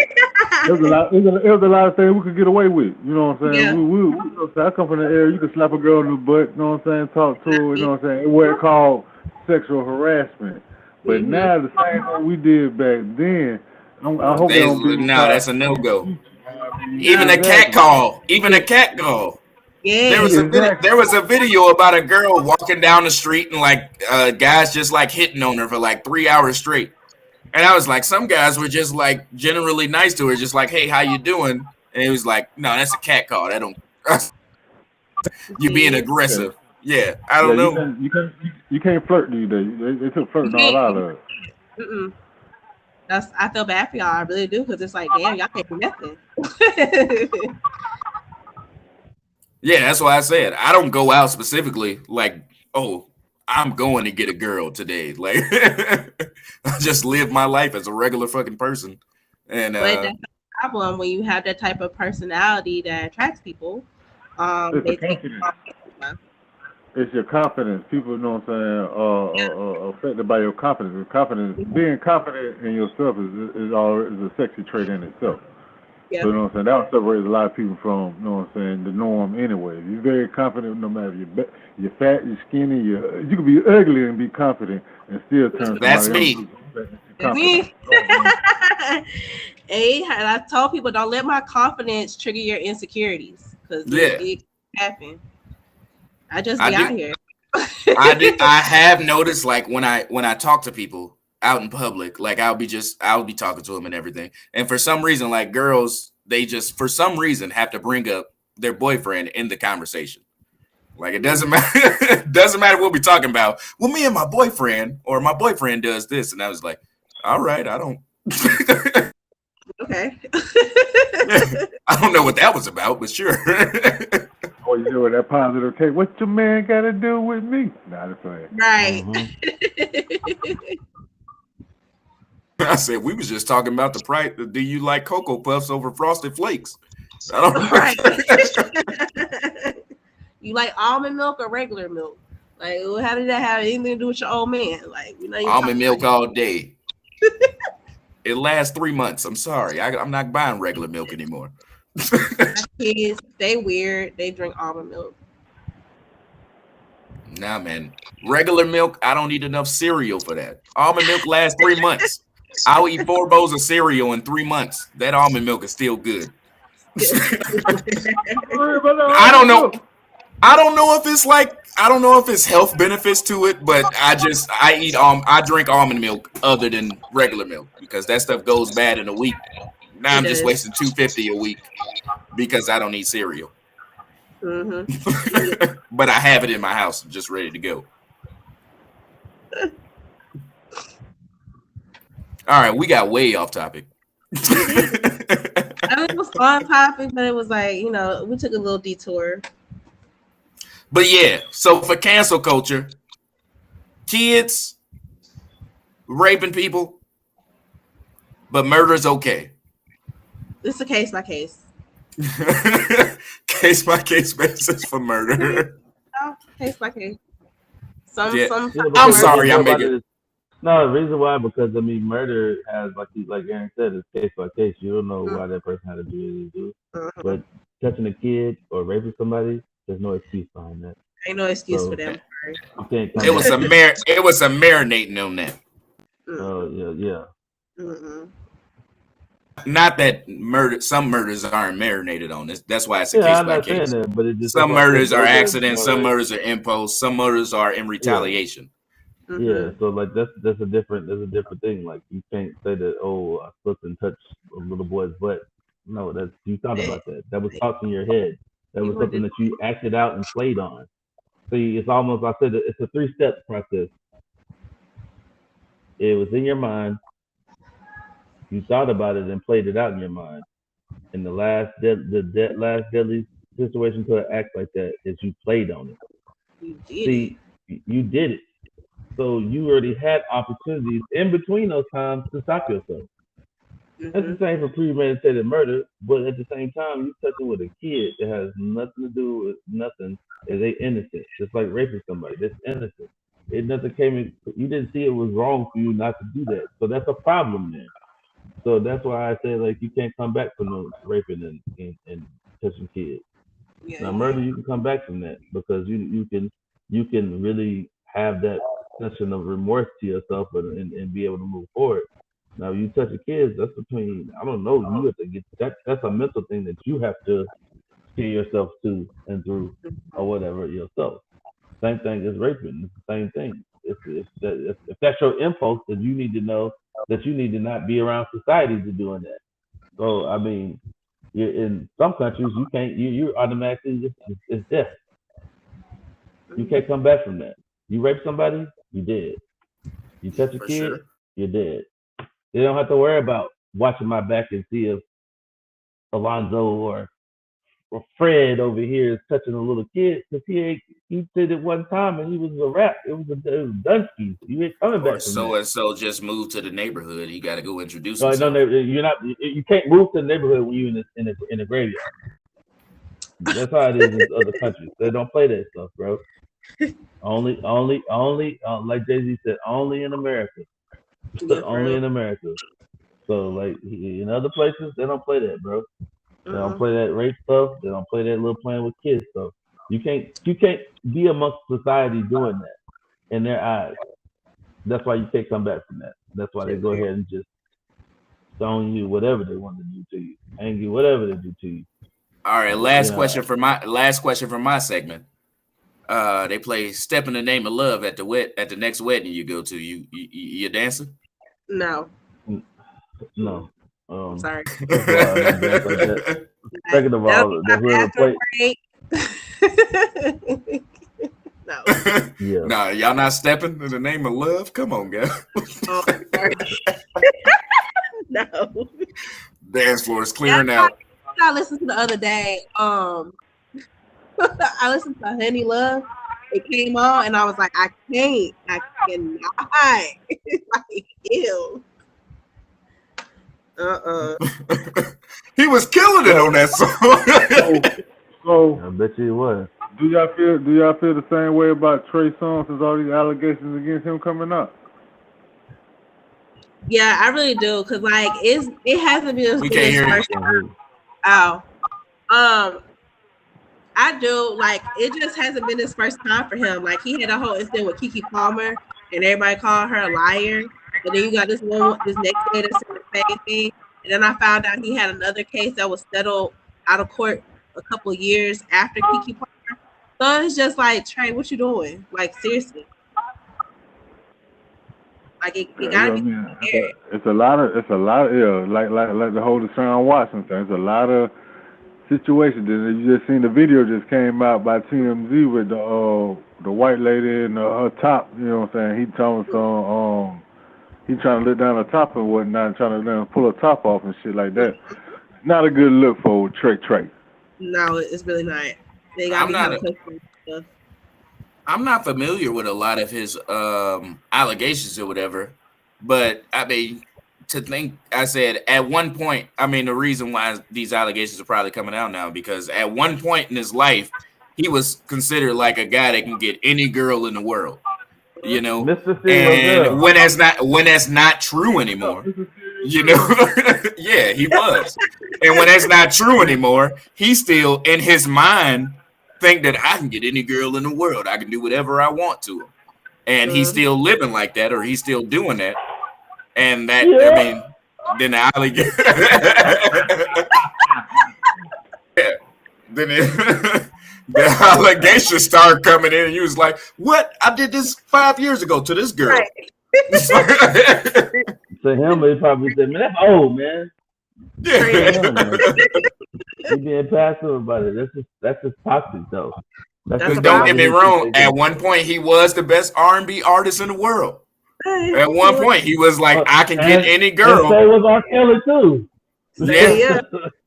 Speaker 4: there was a lot of things we could get away with. You know what I'm saying?
Speaker 1: Yeah.
Speaker 4: You know what I'm saying? I come from the area, you could slap a girl in the butt, you know what I'm saying, talk to her, you know what I'm saying? It was called sexual harassment. But
Speaker 1: Mhm.
Speaker 4: now the same thing we did back then, I hope they don't be
Speaker 2: No,
Speaker 4: tried
Speaker 2: that's a no
Speaker 4: in the
Speaker 2: go.
Speaker 4: future. You know what I mean?
Speaker 2: Even a cat
Speaker 4: Exactly.
Speaker 2: call. Even a cat call. There was
Speaker 1: Yes.
Speaker 2: a video.
Speaker 4: Exactly.
Speaker 2: There was a video about a girl walking down the street and like guys just like hitting on her for like 3 hours straight. And I was like, some guys were just like generally nice to her, just like, "Hey, how you doing?" And it was like, "No, that's a cat call. That don't. You being
Speaker 1: Yes.
Speaker 4: Yeah.
Speaker 2: aggressive." Yeah, I
Speaker 4: Yeah,
Speaker 2: don't know.
Speaker 4: you can't flirt these days. They took flirting all out of it.
Speaker 1: Mm-mm. I feel bad for y'all. I really do, because it's like, damn, y'all can't do nothing.
Speaker 2: Yeah, that's why I said I don't go out specifically like, oh, I'm going to get a girl today. Like, I just live my life as a regular fucking person. And
Speaker 1: But that's the problem when you have that type of personality that attracts people.
Speaker 4: It's the
Speaker 1: They take
Speaker 4: confidence. It's your confidence. People, you know what I'm saying, affected by your confidence. Your confidence, being confident in yourself is a sexy trait in itself.
Speaker 1: yeah.
Speaker 4: So you know what I'm saying. That separates a lot of people from, you know what I'm saying, the norm anyway. If you're very confident, no matter if you're fat, you're skinny, you can be ugly and be confident and still turn
Speaker 2: that's
Speaker 4: somebody on
Speaker 2: me.
Speaker 4: to the fact that you're
Speaker 1: That's
Speaker 4: confident.
Speaker 1: me. Hey, and I told people, don't let my confidence trigger your insecurities, because
Speaker 2: Yeah,
Speaker 1: it can happen. I just
Speaker 2: I
Speaker 1: be out
Speaker 2: do.
Speaker 1: here.
Speaker 2: I have noticed like when I talk to people out in public, like I'll be talking to them and everything. And for some reason, like girls, they just for some reason have to bring up their boyfriend in the conversation. Like it doesn't matter. It doesn't matter what we're talking about. Well, me and my boyfriend, or my boyfriend does this, and I was like, all right, I don't.
Speaker 1: Okay.
Speaker 2: I don't know what that was about, but sure.
Speaker 4: Or you do with that positive take. What your man got to do with me? Nah, that's right.
Speaker 1: Right.
Speaker 3: Mm-hmm.
Speaker 2: I said we was just talking about the price. Do you like Cocoa Puffs over Frosted Flakes? I
Speaker 1: Right.
Speaker 2: don't.
Speaker 1: You like almond milk or regular milk? Like, well, how did that have anything to do with your old man? Like, we're not even
Speaker 2: Almond
Speaker 1: talking about
Speaker 2: milk all day. It lasts 3 months. I'm sorry. I'm not buying regular milk anymore.
Speaker 1: my kids. They weird. They drink almond milk.
Speaker 2: Nah, man. Regular milk, I don't need enough cereal for that. Almond milk lasts 3 months. I'll eat 4 bowls of cereal in 3 months. That almond milk is still good. I don't know. I don't know if it's like I don't know if it's health benefits to it, but I drink almond milk other than regular milk because that stuff goes bad in a week. Now
Speaker 1: It
Speaker 2: I'm just
Speaker 1: does.
Speaker 2: wasting $250 a week because I don't eat cereal.
Speaker 1: Mm-hmm.
Speaker 2: But I have it in my house just ready to go. All right, we got way off topic.
Speaker 1: We did. I mean, it was on topic, but it was like, we took a little detour.
Speaker 2: But yeah, so for cancel culture, kids raping people, but murder's okay.
Speaker 1: It's a case by case.
Speaker 2: Case by case basis for murder.
Speaker 1: Oh, case by case. Some
Speaker 2: Yeah,
Speaker 1: some
Speaker 3: Yeah,
Speaker 2: I'm
Speaker 3: because
Speaker 1: murder.
Speaker 2: sorry, I'm
Speaker 3: nobody
Speaker 2: making.
Speaker 3: is. No, the reason why because I mean murder has like Aaron said, it's case by case. You don't know why that person had to do what they do.
Speaker 1: Mhm.
Speaker 3: But touching a kid or raping somebody, there's no excuse behind that.
Speaker 1: Ain't no excuse for
Speaker 3: So
Speaker 1: them.
Speaker 3: you can't
Speaker 2: It
Speaker 3: come
Speaker 2: was
Speaker 3: up.
Speaker 2: it was some marinating on that.
Speaker 3: Yeah.
Speaker 1: Mm-mm.
Speaker 2: Not that some murders aren't marinated on this. That's why it's a
Speaker 3: Yeah,
Speaker 2: case
Speaker 3: I'm
Speaker 2: by
Speaker 3: not saying
Speaker 2: case.
Speaker 3: that, but that's
Speaker 2: Some
Speaker 3: why I said
Speaker 2: murders are
Speaker 3: murder is
Speaker 2: accidents,
Speaker 3: more
Speaker 2: some
Speaker 3: like
Speaker 2: murders are imposed, some murders are in
Speaker 3: yeah.
Speaker 2: retaliation.
Speaker 3: Yeah,
Speaker 1: Mm-hmm.
Speaker 3: so like that's a different thing. Like you can't say that I slipped and touched a little boy's butt No, that's you thought about that. That was thoughts in your head. That was
Speaker 1: You
Speaker 3: something
Speaker 1: wanted
Speaker 3: that you acted out and played on. See, it's almost I said it's a 3-step process. It was in your mind. You thought about it and played it out in your mind. And the last deadly situation to act like that is you played on it.
Speaker 1: you did
Speaker 3: See, you did it. So you already had opportunities in between those times to stop yourself.
Speaker 1: it.
Speaker 3: That's the same for premeditated murder, but at the same time, you touching with a kid that has nothing to do with nothing, and they innocent. Just like raping somebody, that's innocent. It nothing came in. You didn't see it was wrong for you not to do that, so that's a problem there. So that's why I say like you can't come back from the raping and touching kids.
Speaker 1: Yeah,
Speaker 3: Now
Speaker 1: yeah.
Speaker 3: murder, you can come back from that because you can really have that sense of remorse to yourself and be able to move forward. Now you touch a kids, that's between I don't know, you have to get that's a mental thing that you have to steer yourself to and through or whatever yourself. Same thing as raping. It's the same thing. If that's your impulse, then you need to know that you need to not be around society to doing that. So I mean, in some countries you can't you automatically it's death. You can't come back from that. You rape somebody, you dead. You touch a
Speaker 2: For
Speaker 3: kid,
Speaker 2: sure.
Speaker 3: you're dead. They don't have to worry about watching my back and see if Alonzo or Fred over here is touching a little kid because he did it one time and he was a rap. It was Dunsky. You ain't coming
Speaker 2: Or
Speaker 3: back from
Speaker 2: so
Speaker 3: that.
Speaker 2: and so just moved to the neighborhood. He got to go introduce
Speaker 3: No,
Speaker 2: himself.
Speaker 3: you're not. You can't move to the neighborhood when you're in a graveyard. That's how it is in other countries. They don't play that stuff, bro. Only, like Jay Z said, only in America.
Speaker 1: Yeah, for
Speaker 3: Only
Speaker 1: real.
Speaker 3: in America. So, like, in other places, they don't play that, bro. They don't
Speaker 1: Uh-uh.
Speaker 3: play that rape stuff. They don't play that little playing with kids stuff. You can't be amongst society doing that in their eyes. That's why you can't come back from that. That's why they go ahead and just stone you, whatever they want to do to you, hang you, whatever they do to you.
Speaker 2: All right,
Speaker 3: You know,
Speaker 2: last question for my segment. They play "Step in the Name of Love" at the next wedding you go to. You dancing?
Speaker 1: No,
Speaker 3: no.
Speaker 1: I'm sorry.
Speaker 3: First of all, I don't dance like that. Second of
Speaker 1: That'll
Speaker 3: all,
Speaker 1: be
Speaker 3: that
Speaker 1: my
Speaker 3: whoever
Speaker 1: bathroom
Speaker 3: played,
Speaker 1: break. No.
Speaker 3: yeah.
Speaker 2: Nah, y'all not stepping in the name of love. Come on, guys.
Speaker 1: Oh, sorry. No.
Speaker 2: Dance floor is
Speaker 1: That's
Speaker 2: clearing
Speaker 1: why
Speaker 2: out.
Speaker 1: I listened to the other day. I listened to Honey Love. It came on, and I was like, I cannot. Like, ew.
Speaker 2: He was killing it on
Speaker 4: So,
Speaker 2: that song.
Speaker 4: so
Speaker 3: I bet you it was.
Speaker 4: do y'all feel the same way about Trey Songz since all these allegations against him coming up?
Speaker 1: Yeah, I really do, cause like it hasn't been
Speaker 2: We
Speaker 1: been
Speaker 2: can't
Speaker 1: his
Speaker 2: hear you.
Speaker 1: first. Oh, I do like it just hasn't been his first time for him. Like he had a whole incident with Keke Palmer, and everybody called her a liar. And then you got this next day that said the same thing. And then I found out he had another case that was settled out of court a couple of years after Keke Palmer. So it's just like Trey, what you doing? Like seriously, like it
Speaker 4: Yeah,
Speaker 1: gotta
Speaker 4: I
Speaker 1: be
Speaker 4: mean,
Speaker 1: fair.
Speaker 4: it's a lot of yeah, like the whole Deshaun Watson thing. It's a lot of situations. You just seen the video just came out by TMZ with the white lady and her top. You know what I'm saying? He telling some he trying to let down her top and whatnot, trying to pull her top off and shit like that. Not a good look for Trey.
Speaker 1: No, it's really not. They gotta
Speaker 2: I'm
Speaker 1: be
Speaker 2: not.
Speaker 1: held accountable for stuff.
Speaker 2: I'm not familiar with a lot of his allegations or whatever, but I mean, to think, I said at one point, I mean, the reason why these allegations are probably coming out now because at one point in his life, he was considered like a guy that can get any girl in the world, you know,
Speaker 3: Mr. Serial
Speaker 2: and
Speaker 3: Girl.
Speaker 2: when that's not true anymore, you know, yeah, he was, and when that's not true anymore, he still in his mind think that I can get any girl in the world. I can do whatever I want to him. And he's still living like that, or he's still doing that. And that, I
Speaker 3: Yeah.
Speaker 2: mean, then the alligator. Yeah. Then the allegations started coming in, and you was like, what? I did this 5 years ago to this girl.
Speaker 1: Right.
Speaker 3: To him, they probably said, man, that's old, man.
Speaker 1: Trey,
Speaker 3: Yeah, man. He being passive about it. That's just toxic though. That's
Speaker 1: that's
Speaker 2: Because
Speaker 3: just
Speaker 1: a
Speaker 3: feel
Speaker 2: don't
Speaker 3: like
Speaker 2: get
Speaker 1: problem.
Speaker 2: me
Speaker 3: he thinks
Speaker 2: wrong,
Speaker 3: they
Speaker 2: at
Speaker 3: can.
Speaker 2: one point he was the best R&B artist in the world. At one
Speaker 1: He was,
Speaker 2: point he was like,
Speaker 3: Uh,
Speaker 2: I can get
Speaker 3: and
Speaker 2: any
Speaker 3: and
Speaker 2: girl.
Speaker 3: say was R. Kelly too.
Speaker 2: Yeah.
Speaker 1: yeah,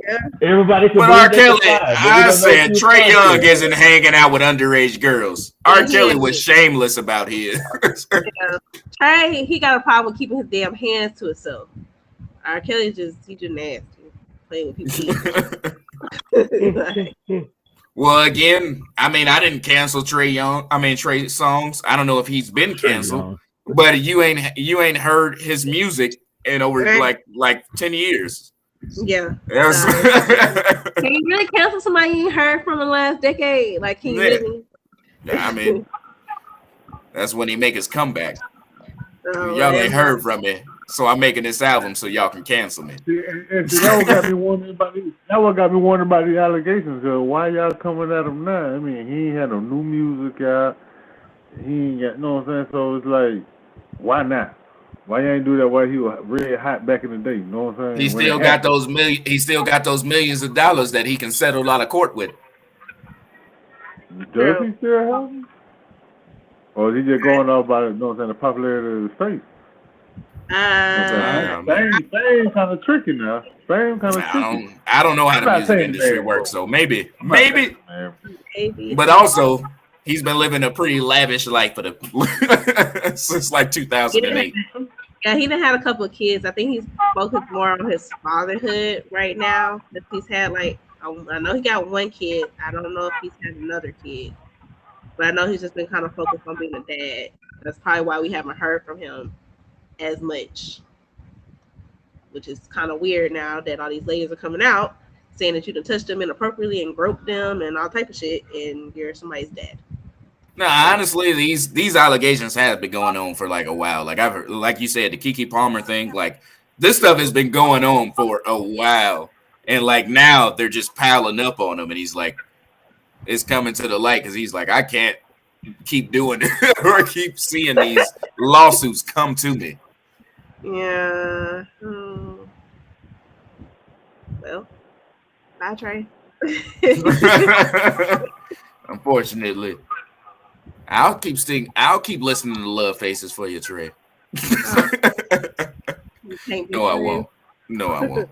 Speaker 1: yeah.
Speaker 3: Everybody can
Speaker 2: But R.
Speaker 3: believe they can
Speaker 2: Kelly,
Speaker 3: fly, but we
Speaker 2: I
Speaker 3: don't know if
Speaker 2: said
Speaker 3: he was
Speaker 2: Trey
Speaker 3: trying
Speaker 2: Young
Speaker 3: to.
Speaker 2: isn't hanging out with underage girls.
Speaker 1: Yeah,
Speaker 2: R.
Speaker 1: he
Speaker 2: Kelly
Speaker 1: is.
Speaker 2: was shameless about his.
Speaker 1: Yeah. Trey, he got a problem with keeping his damn hands to himself. R. Kelly he just nasty. Playing with people. Like,
Speaker 2: Well, again, I mean, I didn't cancel Trey Young. I mean, Trey songs. I don't know if he's been
Speaker 3: Trey
Speaker 2: canceled,
Speaker 3: Young.
Speaker 2: but you ain't heard his music in over
Speaker 1: right?
Speaker 2: like 10 years.
Speaker 1: Yeah.
Speaker 2: That's
Speaker 1: Can you really cancel somebody you ain't heard from in the last decade? Like, can you
Speaker 2: yeah.
Speaker 1: really?
Speaker 2: I mean, that's when he make his comeback.
Speaker 1: Oh,
Speaker 2: Y'all ain't
Speaker 1: man.
Speaker 2: heard from me, so I'm making this album so y'all can cancel me.
Speaker 4: See, and see, that what got me wondering about these. That what got me wondering about the allegations. Cause why y'all coming at him now? I mean, he ain't had no new music out. He ain't got, know what I'm saying? So it's like, why not? Why you ain't do that while he was red hot back in the day? You know what I'm
Speaker 2: He
Speaker 4: saying? When it
Speaker 2: still got
Speaker 4: happened.
Speaker 2: those million. He still got those millions of dollars that he can settle out of court with.
Speaker 4: Does
Speaker 1: True.
Speaker 4: he still have them? Or is he just going off by, you know what I'm saying, the popularity of his face? You know what I'm saying?
Speaker 1: Uh,
Speaker 2: I mean,
Speaker 4: Fame kind of tricky now. Fame kind of tricky.
Speaker 2: I don't know how
Speaker 4: I'm
Speaker 2: the
Speaker 4: not
Speaker 2: music
Speaker 4: saying
Speaker 2: industry
Speaker 4: bad, bro.
Speaker 2: works, so maybe,
Speaker 4: I'm not saying man.
Speaker 1: maybe.
Speaker 2: but also he's been living a pretty lavish life for the since like
Speaker 1: He didn't
Speaker 2: 2008.
Speaker 1: Yeah, he done had a couple of kids. I think he's focused more on his fatherhood right now. Because he's had I know he got one kid. I don't know if he's had another kid, but I know he's just been kind of focused on being a dad. That's probably why we haven't heard from him as much, which is kind of weird now that all these ladies are coming out saying that you done touched them inappropriately and groped them and all type of shit, and you're somebody's dad.
Speaker 2: No, honestly, these allegations have been going on for like a while. Like I've heard, like you said, the Keke Palmer thing. Like this stuff has been going on for a while, and like now they're just piling up on him, and he's like, it's coming to the light because he's like, I can't keep doing it or keep seeing these lawsuits come to me.
Speaker 1: Yeah. Well, bye, Trey.
Speaker 2: Unfortunately, I'll keep listening to Love Faces for you, Trey.
Speaker 1: You can't be
Speaker 2: No, I
Speaker 1: serious.
Speaker 2: won't. No, I won't.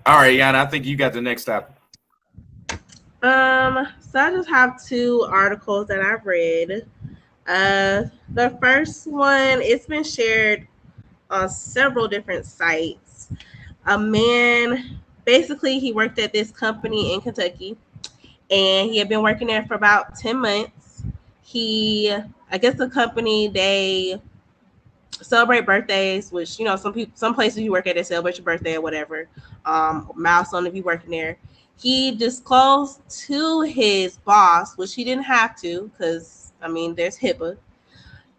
Speaker 2: All right, Yana, I think you got the next topic.
Speaker 1: So I just have two articles that I've read. The first one, it's been shared on several different sites. A man, basically, he worked at this company in Kentucky, and he had been working there for about 10 months. I guess the company, they celebrate birthdays, which, some places you work at, they celebrate your birthday or whatever. Milestone if you're working there. He disclosed to his boss, which he didn't have to, because there's HIPAA,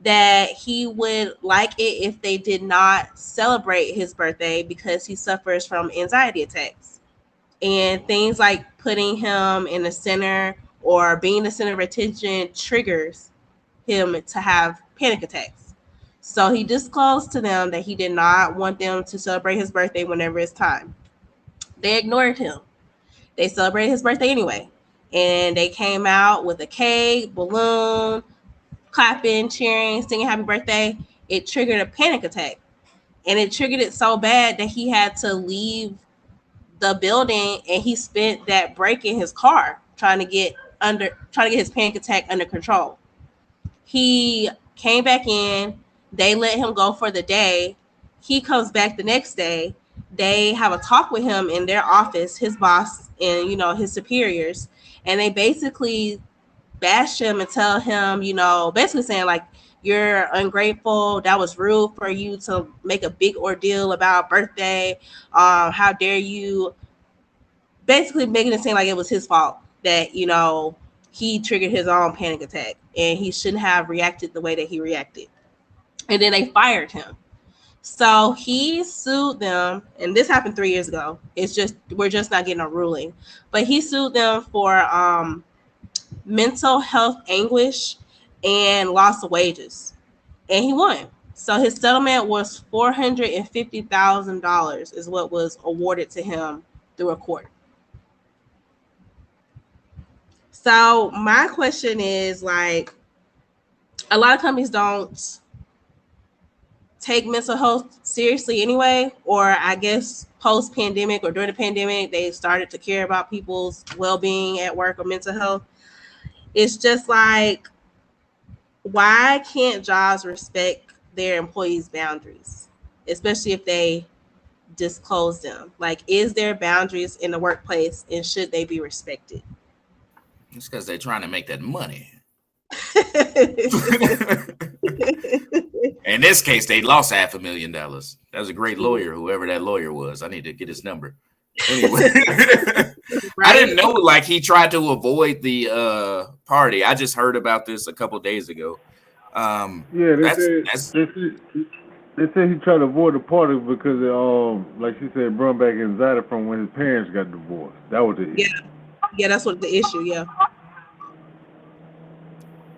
Speaker 1: that he would like it if they did not celebrate his birthday because he suffers from anxiety attacks and things like putting him in the center or being the center of attention triggers him to have panic attacks. So he disclosed to them that he did not want them to celebrate his birthday whenever it's time. They ignored him. They celebrated his birthday anyway. And they came out with a cake, balloon, clapping, cheering, singing happy birthday. It triggered a panic attack. And it triggered it so bad that he had to leave the building, and he spent that break in his car trying to get his panic attack under control. He came back in. They let him go for the day. He comes back the next day. They have a talk with him in their office, his boss and his superiors, and they basically bash him and tell him, basically saying like, you're ungrateful. That was rude for you to make a big ordeal about a birthday. How dare you? Basically making it seem like it was his fault that, he triggered his own panic attack and he shouldn't have reacted the way that he reacted. And then they fired him. So he sued them, and this happened 3 years ago. We're just not getting a ruling. But he sued them for mental health anguish and loss of wages. And he won. So his settlement was $450,000 is what was awarded to him through a court. So my question is like, a lot of companies don't take mental health seriously anyway, or I guess post pandemic or during the pandemic, they started to care about people's well being at work or mental health. It's just like, why can't jobs respect their employees' boundaries, especially if they disclose them? Like, is there boundaries in the workplace and should they be respected?
Speaker 2: It's because they're trying to make that money. In this case, they lost $500,000. That was a great lawyer, whoever that lawyer was. I need to get his number. Anyway, I didn't know like he tried to avoid the party. I just heard about this a couple days ago.
Speaker 4: Yeah, they said he tried to avoid the party because like she said, brought back anxiety from when his parents got divorced. That was the issue.
Speaker 1: Yeah, that's what the issue.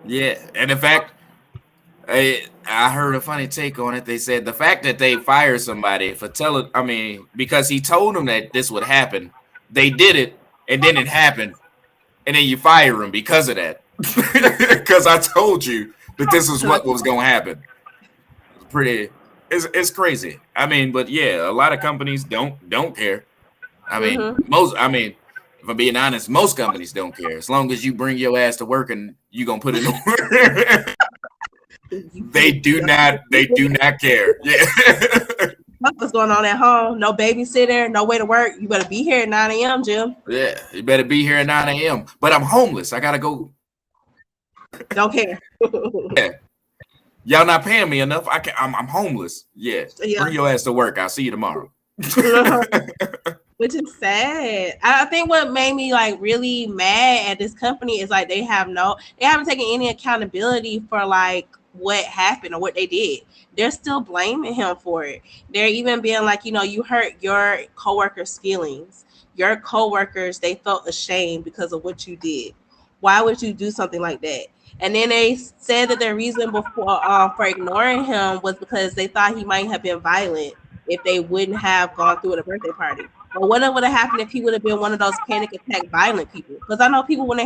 Speaker 2: Yeah, and in fact, I heard a funny take on it. They said the fact that they fired somebody for because he told them that this would happen, they did it, and then it happened, and then you fire him because of that. Because I told you that this is what was going to happen. It's crazy. I mean, but yeah, a lot of companies don't care. I mean, if I'm being honest, most companies don't care as long as you bring your ass to work and you gonna put in the work. They do not care. Yeah.
Speaker 1: What's going on at home? No babysitter, no way to work. You better be here at 9 a.m., Jim.
Speaker 2: Yeah, you better be here at 9 a.m. But I'm homeless. I gotta go.
Speaker 1: Don't care.
Speaker 2: Yeah. Y'all not paying me enough. I'm homeless. Yeah. Bring your ass to work. I'll see you tomorrow.
Speaker 1: Which is sad. I think what made me like really mad at this company is like they haven't taken any accountability for like what happened or what they did. They're still blaming him for it. They're even being like, you hurt your coworkers' feelings. Your coworkers, they felt ashamed because of what you did. Why would you do something like that? And then they said that their reason for ignoring him was because they thought he might have been violent if they wouldn't have gone through at a birthday party. But what would have happened if he would have been one of those panic attack violent people? Because I know when they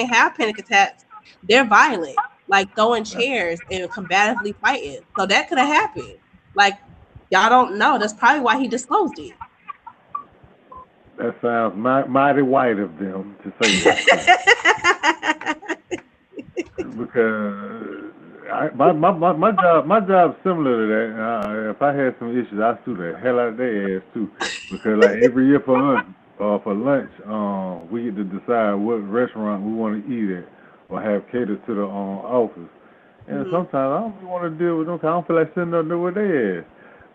Speaker 1: have panic attacks, they're violent, like throwing chairs and combatively fighting. So that could have happened. Like, y'all don't know. That's probably why he disclosed it.
Speaker 4: That sounds mighty white of them to say that. Because my job's similar to that. If I had some issues, I sue the hell out of their ass too. Because like every year for lunch, we get to decide what restaurant we want to eat at or have catered to the office. And sometimes I don't want to deal with them. I don't feel like sitting up there with their ass.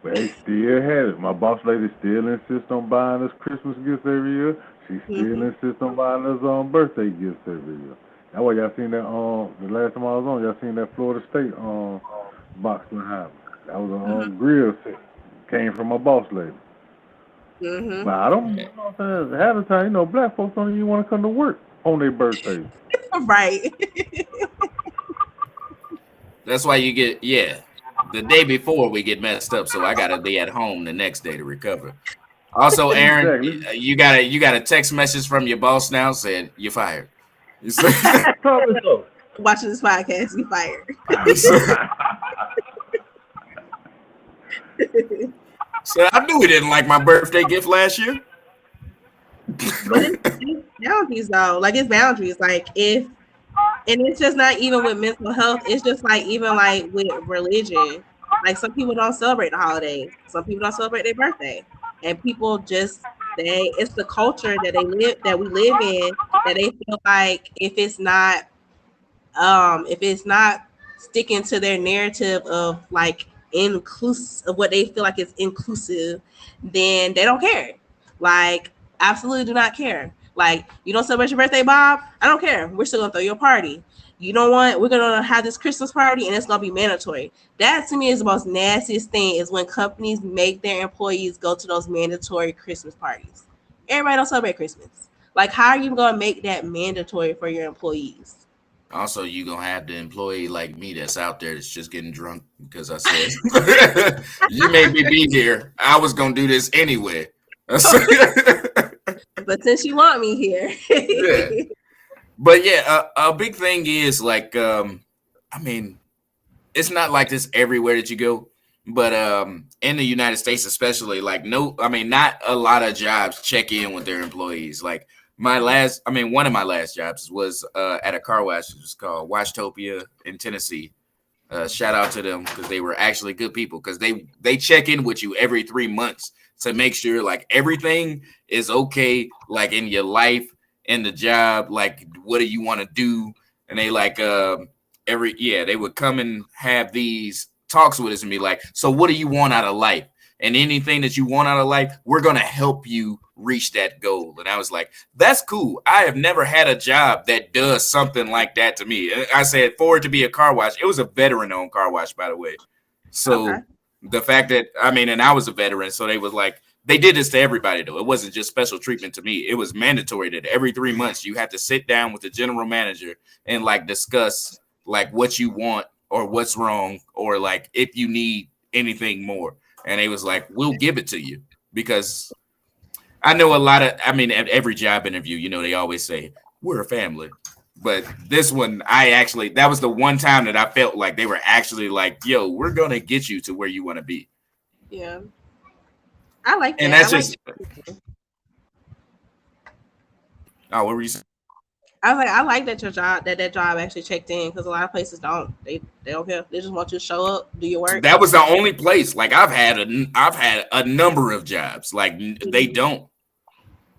Speaker 4: But they still had it. My boss lady still insists on buying us Christmas gifts every year. She still insists on buying us birthday gifts every year. That's why y'all seen that the last time I was on, y'all seen that Florida State box behind me. That was a grill set. Came from my boss lady. But I don't know what I'm saying. Half the time, black folks don't even want to come to work on their birthdays.
Speaker 1: Right.
Speaker 2: That's why you get the day before we get messed up, so I gotta be at home the next day to recover. Also, Aaron, you got a text message from your boss now saying you're fired.
Speaker 1: Watching this podcast, you fired.
Speaker 2: So I knew he didn't like my birthday gift last year.
Speaker 1: It's boundaries though. Like, it's boundaries. Like, and it's just not even with mental health. It's just like even like with religion. Like, some people don't celebrate the holidays. Some people don't celebrate their birthday. And people just it's the culture that we live in, that they feel like if it's not sticking to their narrative of like inclusive, of what they feel like is inclusive, then they don't care. Like, absolutely do not care. Like, you don't celebrate your birthday, Bob? I don't care. We're still gonna throw you a party. We're gonna have this Christmas party and it's gonna be mandatory. That to me is the most nastiest thing, is when companies make their employees go to those mandatory Christmas parties. Everybody don't celebrate Christmas. Like, how are you gonna make that mandatory for your employees?
Speaker 2: Also, you gonna have the employee like me that's out there that's just getting drunk because I said you made me be here. I was gonna do this anyway.
Speaker 1: But since you want me here,
Speaker 2: Yeah, but yeah, a big thing is like, I mean, it's not like this everywhere that you go, but in the United States especially, like no, I mean, not a lot of jobs check in with their employees. Like one of my last jobs was at a car wash. It was called Washtopia in Tennessee. Shout out to them because they were actually good people because they check in with you every 3 months to make sure like everything is okay, like in your life, in the job, like what do you want to do, and they like they would come and have these talks with us and be like, so what do you want out of life? And anything that you want out of life, we're gonna help you reach that goal. And I was like, that's cool. I have never had a job that does something like that to me. I said for it to be a car wash. It was a veteran-owned car wash, by the way.
Speaker 1: okay,
Speaker 2: So the fact that and I was a veteran, so they was like they did this to everybody though. It wasn't just special treatment to me. It was mandatory that every 3 months you have to sit down with the general manager and like discuss like what you want or what's wrong or like if you need anything more. And they was like, we'll give it to you because I know a lot of, at every job interview, they always say, we're a family. But this one, that was the one time that I felt like they were actually like, yo, we're going to get you to where you want to be.
Speaker 1: yeah, I like
Speaker 2: And
Speaker 1: that. I
Speaker 2: that's
Speaker 1: like.
Speaker 2: just, oh, what were you saying?
Speaker 1: I was like, I like that that job actually checked in because a lot of places don't. They don't care. They just want you to show up, do your work.
Speaker 2: That was the only place. Like I've had a number of jobs. Like they don't.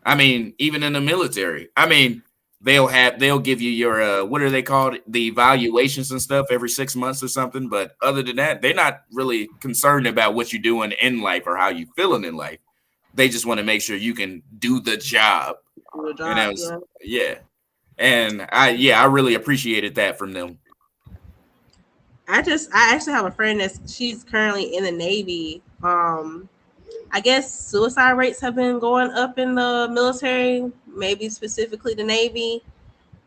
Speaker 2: Even in the military. They'll give you your what are they called? The evaluations and stuff every 6 months or something. But other than that, they're not really concerned about what you're doing in life or how you feeling in life. They just want to make sure you can do the job.
Speaker 1: Do the job,
Speaker 2: And that was yeah. And I really appreciated that from them.
Speaker 1: I actually have a friend she's currently in the Navy. I guess suicide rates have been going up in the military, maybe specifically the Navy.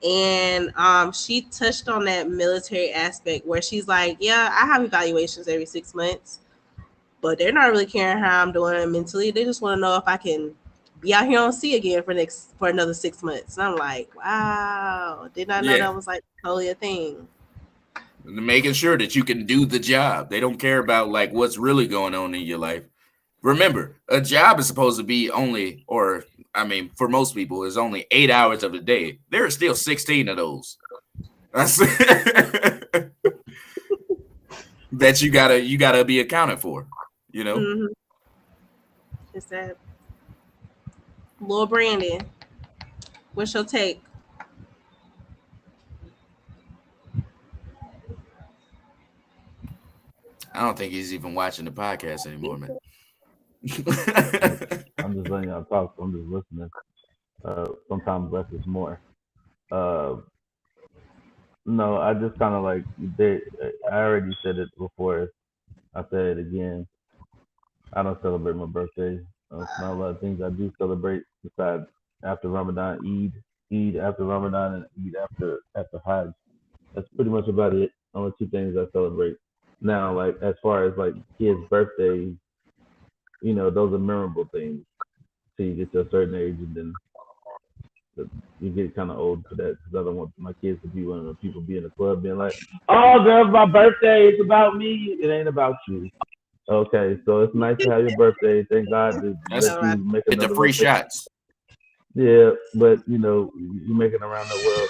Speaker 1: And she touched on that military aspect where she's like, yeah, I have evaluations every 6 months, but they're not really caring how I'm doing mentally. They just want to know if I can be out here on sea again for another 6 months. And I'm like, wow, did not know
Speaker 2: Yeah.
Speaker 1: that was like totally a thing.
Speaker 2: Making sure that you can do the job. They don't care about like what's really going on in your life. Remember, a job is supposed to be only, for most people, is only 8 hours of the day. There are still 16 of those. That you gotta be accounted for.
Speaker 1: Mm-hmm. It's that. Lil Brandon, what's your take?
Speaker 2: I don't think he's even watching the podcast anymore, man.
Speaker 3: I'm just letting y'all talk. So I'm just listening. Sometimes less is more. Uh, no, I just kind of like I already said it before. I say it again. I don't celebrate my birthday. It's not a lot of things I do celebrate besides after Ramadan, Eid after Ramadan, and Eid after Hajj. That's pretty much about it. Only two things I celebrate. Now, like as far as like kids' birthdays, those are memorable things. Till you get to a certain age, and then you get kind of old for that because I don't want my kids to be one of the people be in the club being like, "Oh, girl, it's my birthday. It's about me. It ain't about you." Okay, so it's nice to have your birthday. Thank God to let you make
Speaker 2: Get the
Speaker 3: another
Speaker 2: free
Speaker 3: rotation.
Speaker 2: shots.
Speaker 3: Yeah, but you making around the world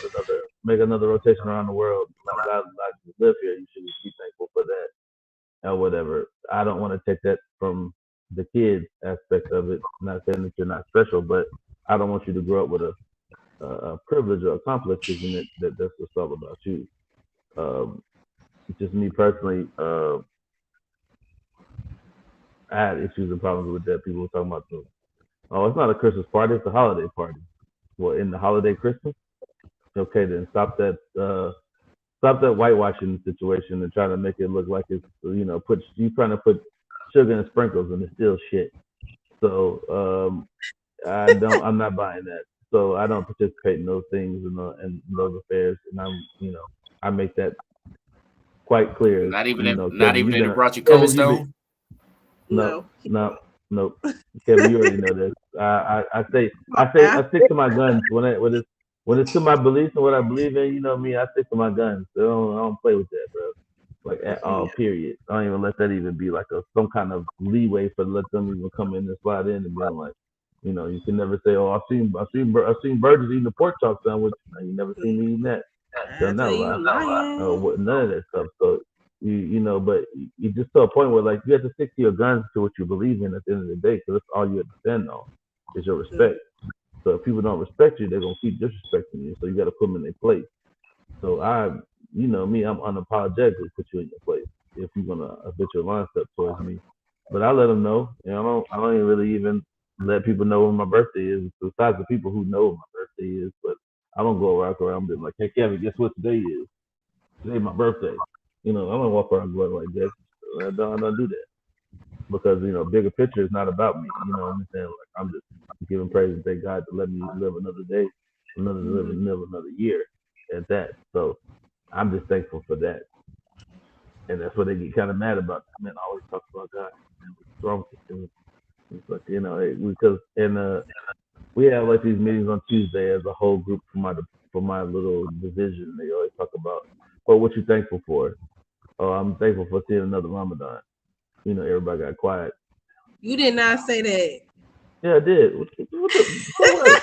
Speaker 3: make another rotation around the world. Like God allowed you to live here, you should be thankful for that or whatever. I don't want to take that from the kids aspect of it. I'm not saying that you're not special, but I don't want you to grow up with a privilege or a complex thinking that's what's all about you. Um, just me personally, I had issues and problems with that. People were talking about oh, it's not a Christmas party, it's a holiday party. Well, in the holiday Christmas, okay, then stop that whitewashing situation and trying to make it look like it's you trying to put sugar and sprinkles and it's still shit. So I'm not buying that. So I don't participate in those things and those affairs, and I make that quite clear.
Speaker 2: Not
Speaker 3: Kevin,
Speaker 2: even
Speaker 3: you've
Speaker 2: if
Speaker 3: been
Speaker 2: it brought you Cold
Speaker 3: Kevin, you've been
Speaker 2: Stone.
Speaker 3: no,
Speaker 1: No.
Speaker 3: no, nope. Kevin, you already know this. I stick to my guns when it's to my beliefs and what I believe in. You know me, I stick to my guns. I don't play with that, bro. Like at all,
Speaker 1: Yeah.
Speaker 3: period. I don't even let that even be like some kind of leeway for let them even come in and slide in and be like, you can never say, oh, I've seen burgers eating a pork chop sandwich. No, you never seen me eating that. They'll
Speaker 1: I tell
Speaker 3: never
Speaker 1: you,
Speaker 3: lie.
Speaker 1: lying.
Speaker 3: None of that stuff. So but you just to a point where like you have to stick to your guns to what you believe in at the end of the day, because that's all you have to stand on is your respect. So if people don't respect you, they're gonna keep disrespecting you. So you got to put them in their place. So me, I'm unapologetically put you in your place if you're gonna habitual line step towards me. But I let them know. I don't even really even let people know when my birthday is. Besides the people who know what my birthday is, but I don't go around being like, hey Kevin, guess what today is? Today's my birthday. I don't walk around going like that. I don't do that because bigger picture is not about me. You know what I'm saying? Like I'm just giving praise and thank God to let me live another day, live another year at that. So I'm just thankful for that, and that's what they get kind of mad about. Man, I always talk about God. Man, what's wrong with you? It's like because we have like these meetings on Tuesday as a whole group for my little division. They always talk about, well, what you thankful for? Oh, I'm thankful for seeing another Ramadan. Everybody got quiet.
Speaker 1: You did not say that.
Speaker 3: Yeah, I did. So what?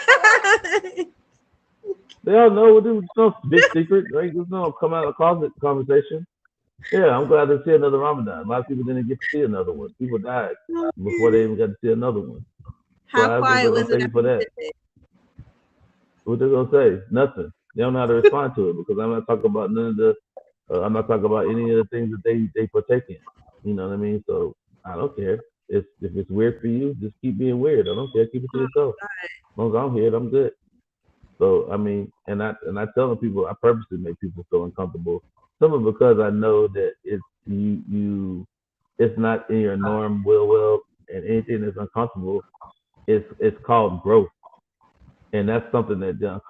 Speaker 3: They all know it's no big secret. Right? There's no come out of the closet conversation. Yeah, I'm glad to see another Ramadan. A lot of people didn't get to see another one. People died before they even got to see another one. So
Speaker 1: How
Speaker 3: I was
Speaker 1: quiet
Speaker 3: gonna
Speaker 1: was it
Speaker 3: thank you
Speaker 1: after
Speaker 3: for
Speaker 1: you
Speaker 3: that.
Speaker 1: said that?
Speaker 3: What they gonna say? Nothing. They don't know how to respond to it because I'm not talking about none of the. I'm not talking about any of the things that they partake in. You know what I mean? So I don't care. If it's weird for you, just keep being weird. I don't care. Keep it to yourself. As long as I'm here, I'm good. So I mean, and I tell people I purposely make people feel uncomfortable. Some of it because I know that it's it's not in your norm well, and anything that's uncomfortable, it's called growth, and that's something that the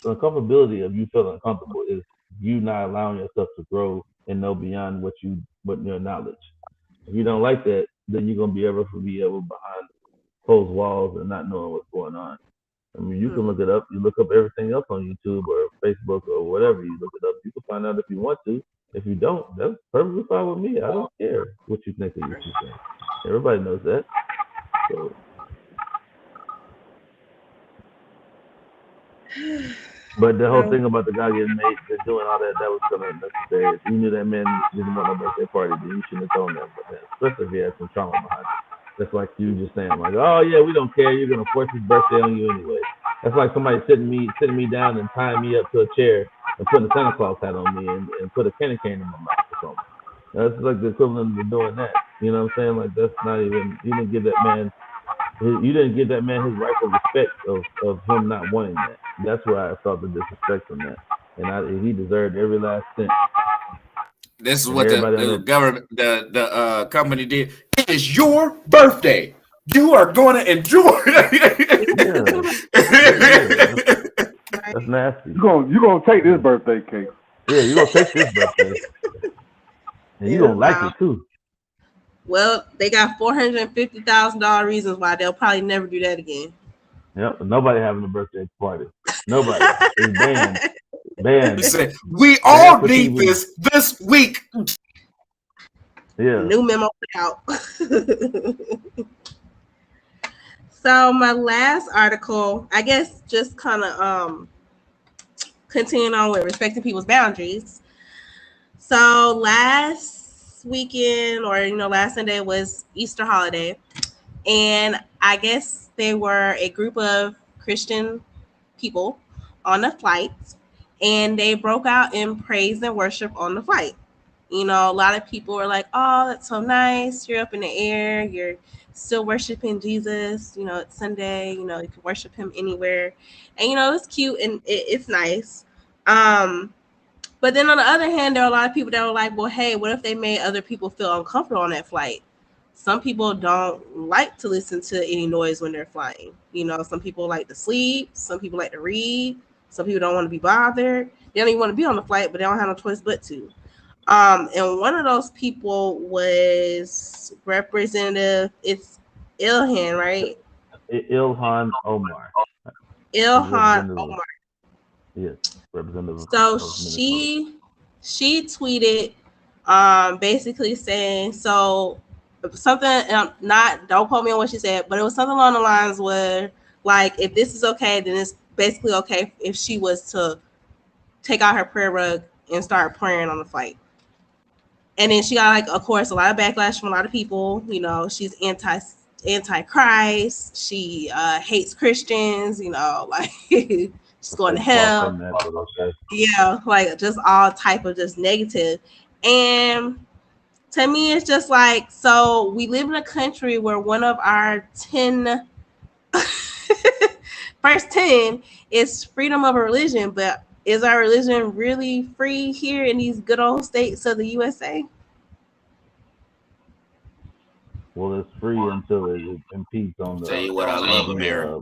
Speaker 3: uncomfortability of you feeling uncomfortable is you not allowing yourself to grow and know beyond what your knowledge. If you don't like that, then you're gonna be able behind closed walls and not knowing what's going on. I mean, you can look it up. You look up everything else on YouTube or Facebook or whatever. You look it up. You can find out if you want to. If you don't, that's perfectly fine with me. I don't care what you think or what you think. Everybody knows that. So, but the whole
Speaker 1: No.
Speaker 3: thing about the guy getting made, doing all that, that was kind of necessary. If you knew that man didn't want no birthday party, then you shouldn't have told him that. But man, especially if he had some trauma behind it. That's like you just saying, like, oh yeah, we don't care. You're gonna force his birthday on you anyway. That's like somebody sitting me down and tying me up to a chair and putting a Santa Claus hat on me and put a candy cane in my mouth or something. That's like the equivalent of doing that. You know what I'm saying? Like that's not even you didn't give that man his rightful respect of him not wanting that. That's where I felt the disrespect from that, and he deserved every last cent.
Speaker 2: This is
Speaker 3: And
Speaker 2: what
Speaker 3: everybody on
Speaker 2: the
Speaker 3: that,
Speaker 2: government, the company did. It is your birthday. You are going to enjoy
Speaker 3: yeah, yeah,
Speaker 2: it.
Speaker 3: that's nasty.
Speaker 4: You gonna take this birthday cake?
Speaker 3: Yeah, you gonna take this birthday, and you
Speaker 1: Yeah,
Speaker 3: gonna like
Speaker 1: wow.
Speaker 3: it too.
Speaker 1: Well, they got $450,000 reasons why they'll probably never do that again.
Speaker 3: Yep, nobody having a birthday party. Nobody. It's banned.
Speaker 2: He
Speaker 3: Banned.
Speaker 2: said, "We
Speaker 3: Banned
Speaker 2: all
Speaker 3: for
Speaker 2: need
Speaker 3: TV.
Speaker 2: this week."
Speaker 3: Yeah.
Speaker 1: New memo put out. So my last article, I guess, just kind of continuing on with respecting people's boundaries. So last weekend, or last Sunday was Easter holiday, and I guess they were a group of Christian people on a flight, and they broke out in praise and worship on the flight. A lot of people were like, "Oh, that's so nice. You're up in the air. You're still worshiping Jesus. It's Sunday. You can worship him anywhere." And it's cute and it's nice. But then on the other hand, there are a lot of people that were like, "Well, hey, what if they made other people feel uncomfortable on that flight? some people don't like to listen to any noise when they're flying. You know, some people like to sleep, some people like to read, some people don't want to be bothered. They don't even want to be on the flight, but they don't have no choice but to. And one of those people was Representative, it's Ilhan, right?
Speaker 3: Ilhan Omar.
Speaker 1: Ilhan
Speaker 3: Representative.
Speaker 1: Omar.
Speaker 3: Yes, representative
Speaker 1: So
Speaker 3: of Minnesota.
Speaker 1: she tweeted basically saying so something not don't quote me on what she said, but it was something along the lines where like if this is okay, then it's basically okay if she was to take out her prayer rug and start praying on the flight. And then she got like of course a lot of backlash from a lot of people. You know, she's anti-Christ. She hates Christians. You know, like she's going to
Speaker 3: Far
Speaker 1: hell.
Speaker 3: from that, but okay.
Speaker 1: Yeah, like just all type of just negative. And to me, it's just like so we live in a country where one of our 10 first 10 is freedom of a religion, but is our religion really free here in these good old states of the USA?
Speaker 3: Well, it's free until it impedes on
Speaker 2: Tell you what, I love America.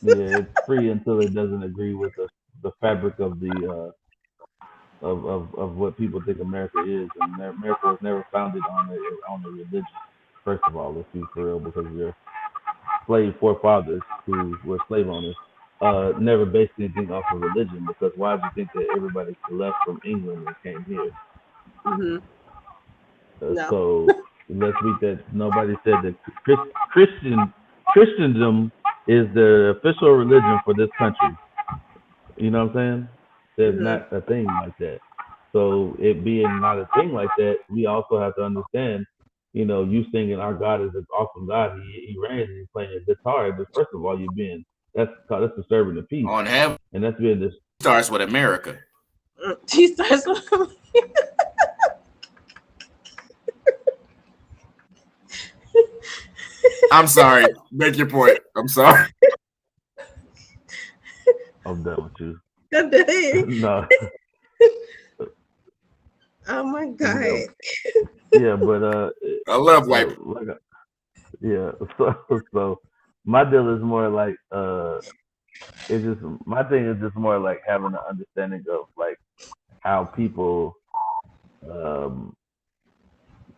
Speaker 3: yeah, it's free until it doesn't agree with the fabric of the of what people think America is, and America was never founded on a religion. First of all, let's be for real, because your slave forefathers who were slave owners never based anything off of religion. Because why do you think that everybody left from England and came here?
Speaker 1: Mm-hmm. No.
Speaker 3: So let's read that. Nobody said that Christendom is the official religion for this country. You know what I'm saying? There's
Speaker 1: Mm-hmm.
Speaker 3: not a thing like that. So it being not a thing like that, we also have to understand. You know, you singing "Our God is an awesome God." He reigns, and he's playing a guitar. But first of all, you're being that's disturbing the peace,
Speaker 2: On heaven
Speaker 3: and that's being this.
Speaker 2: starts with America.
Speaker 1: She starts with
Speaker 2: I'm sorry. Make your point. I'm sorry.
Speaker 3: I'm done with you. No,
Speaker 1: Oh my
Speaker 3: yeah,
Speaker 1: god.
Speaker 3: yeah, but
Speaker 2: I love white
Speaker 3: so like, yeah, so my deal is more like it's just my thing is just more like having an understanding of like how people um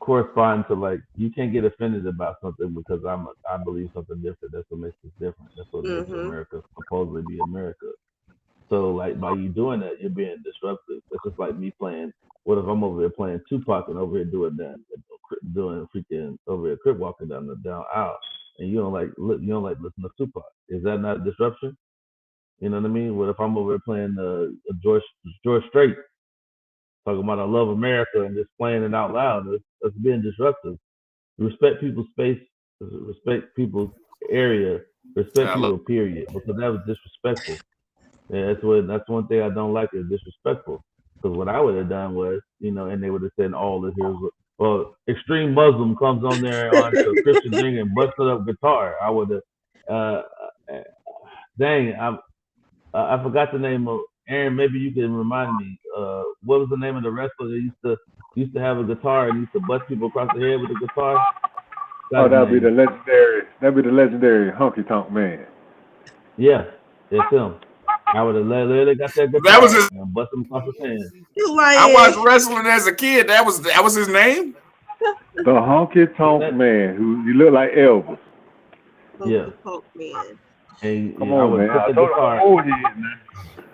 Speaker 3: correspond to, like, you can't get offended about something because I believe something different. That's what makes us different. That's what makes
Speaker 1: Mm-hmm.
Speaker 3: America supposedly be America. So like by you doing that, you're being disruptive. It's just like me playing. What if I'm over there playing Tupac and over here doing freaking over here crip walking down aisle, and you don't like listen to Tupac? Is that not disruption? You know what I mean? What if I'm over here playing George Strait, talking about I love America and just playing it out loud? That's being disruptive. Respect people's space, respect people's area, respect
Speaker 2: I love
Speaker 3: people, period. Because that was disrespectful. Yeah, that's one thing I don't like, is disrespectful. Because what I would have done was, and they would have said, "Oh, here's what." Well, extreme Muslim comes on there onto a Christian thing and busted up guitar. I would have. Uh, uh, dang, I forgot the name of Aaron. Maybe you can remind me. What was the name of the wrestler that used to have a guitar and used to bust people across the head with a guitar?
Speaker 4: Oh,
Speaker 3: Got his name.
Speaker 4: that'd be the legendary Honky Tonk Man.
Speaker 3: Yeah, it's him. I would have literally got that
Speaker 2: that was
Speaker 3: guitar
Speaker 2: his.
Speaker 3: and bust him across his hand.
Speaker 2: I watched
Speaker 1: Like
Speaker 2: wrestling as a kid. That was his name.
Speaker 4: The Honky Tonk
Speaker 3: That,
Speaker 4: Man, who you look like Elvis.
Speaker 3: yeah,
Speaker 1: Funky Poke Man.
Speaker 3: and
Speaker 4: Come
Speaker 3: I
Speaker 4: on,
Speaker 3: would
Speaker 4: man.
Speaker 3: put
Speaker 4: I
Speaker 3: the
Speaker 4: told you I'm
Speaker 3: guitar.
Speaker 4: an old head, man.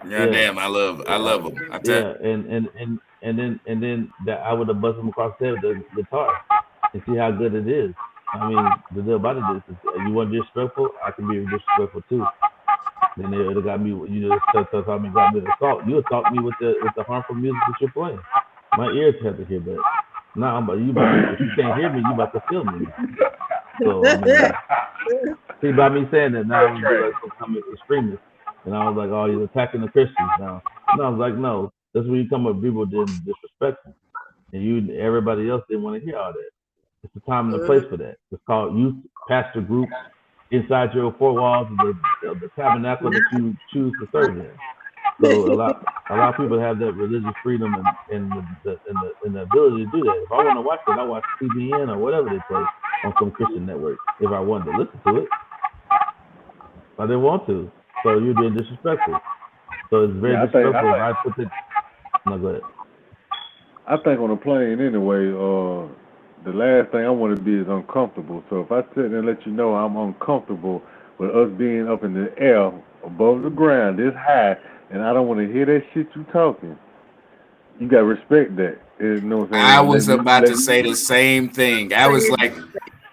Speaker 2: God
Speaker 3: Yeah,
Speaker 2: damn, I love him. I tell.
Speaker 3: yeah, and then that I would have busted him across the head with the guitar and see how good it is. I mean, the deal about it is you want disrespectful, I can be disrespectful too. Then they would have got me. You just taught me, got me to assault. You assault me with the harmful music that you're playing. My ears have to hear that. Now if you can't hear me, you about to feel me now. So I mean, see, by me saying that, now I'm gonna be like some extremist, and I was like, oh, you're attacking the Christians now. No, I was like, no, that's when you come up with people being disrespectful, and everybody else didn't want to hear all that. It's the time and the place for that. It's called youth pastor groups inside your four walls of the tabernacle that you choose to serve in. So a lot of people have that religious freedom and the ability to do that. If I want to watch it, I watch TBN or whatever they play on some Christian network. If I wanted to listen to it, I didn't want to. So you're being disrespectful. So it's very disrespectful if I put it. No, go ahead.
Speaker 4: I think on a plane anyway, the last thing I want to be is uncomfortable. So if I sit there and let you know I'm uncomfortable with us being up in the air above the ground this high, and I don't want to hear that shit you talking, you got to respect that. You know what I'm saying?
Speaker 2: I was about to say the same thing. I was like,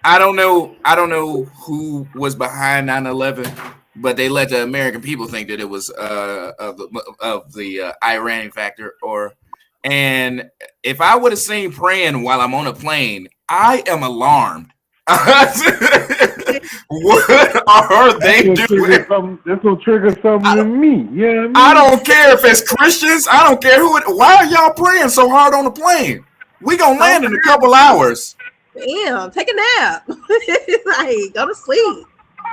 Speaker 2: I don't know who was behind 9/11, but they let the American people think that it was of the Iran factor. And if I would have seen praying while I'm on a plane, I am alarmed. What are they doing?
Speaker 4: That's gonna trigger something in me. Yeah,
Speaker 2: I don't care if it's Christians. I don't care who. Why are y'all praying so hard on the plane? We gonna land in a couple hours.
Speaker 1: Damn, take a nap. Like, go to sleep.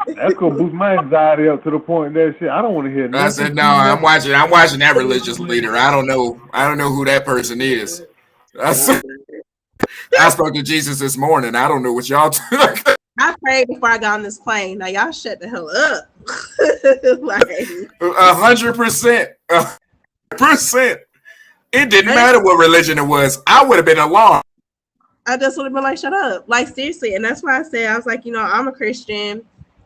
Speaker 4: That's gonna boost my anxiety up to the point that shit. I don't want to hear nothing.
Speaker 2: I said no. I'm watching that religious leader. I don't know who that person is. I spoke to Jesus this morning. I don't know what y'all took.
Speaker 1: I prayed before I got on this plane. Now y'all shut the hell up. Like
Speaker 2: 100%. 100%. It didn't matter what religion it was. I would have been alarmed.
Speaker 1: I just would have been like, shut up. Like, seriously. And that's why I said, I was like, I'm a Christian.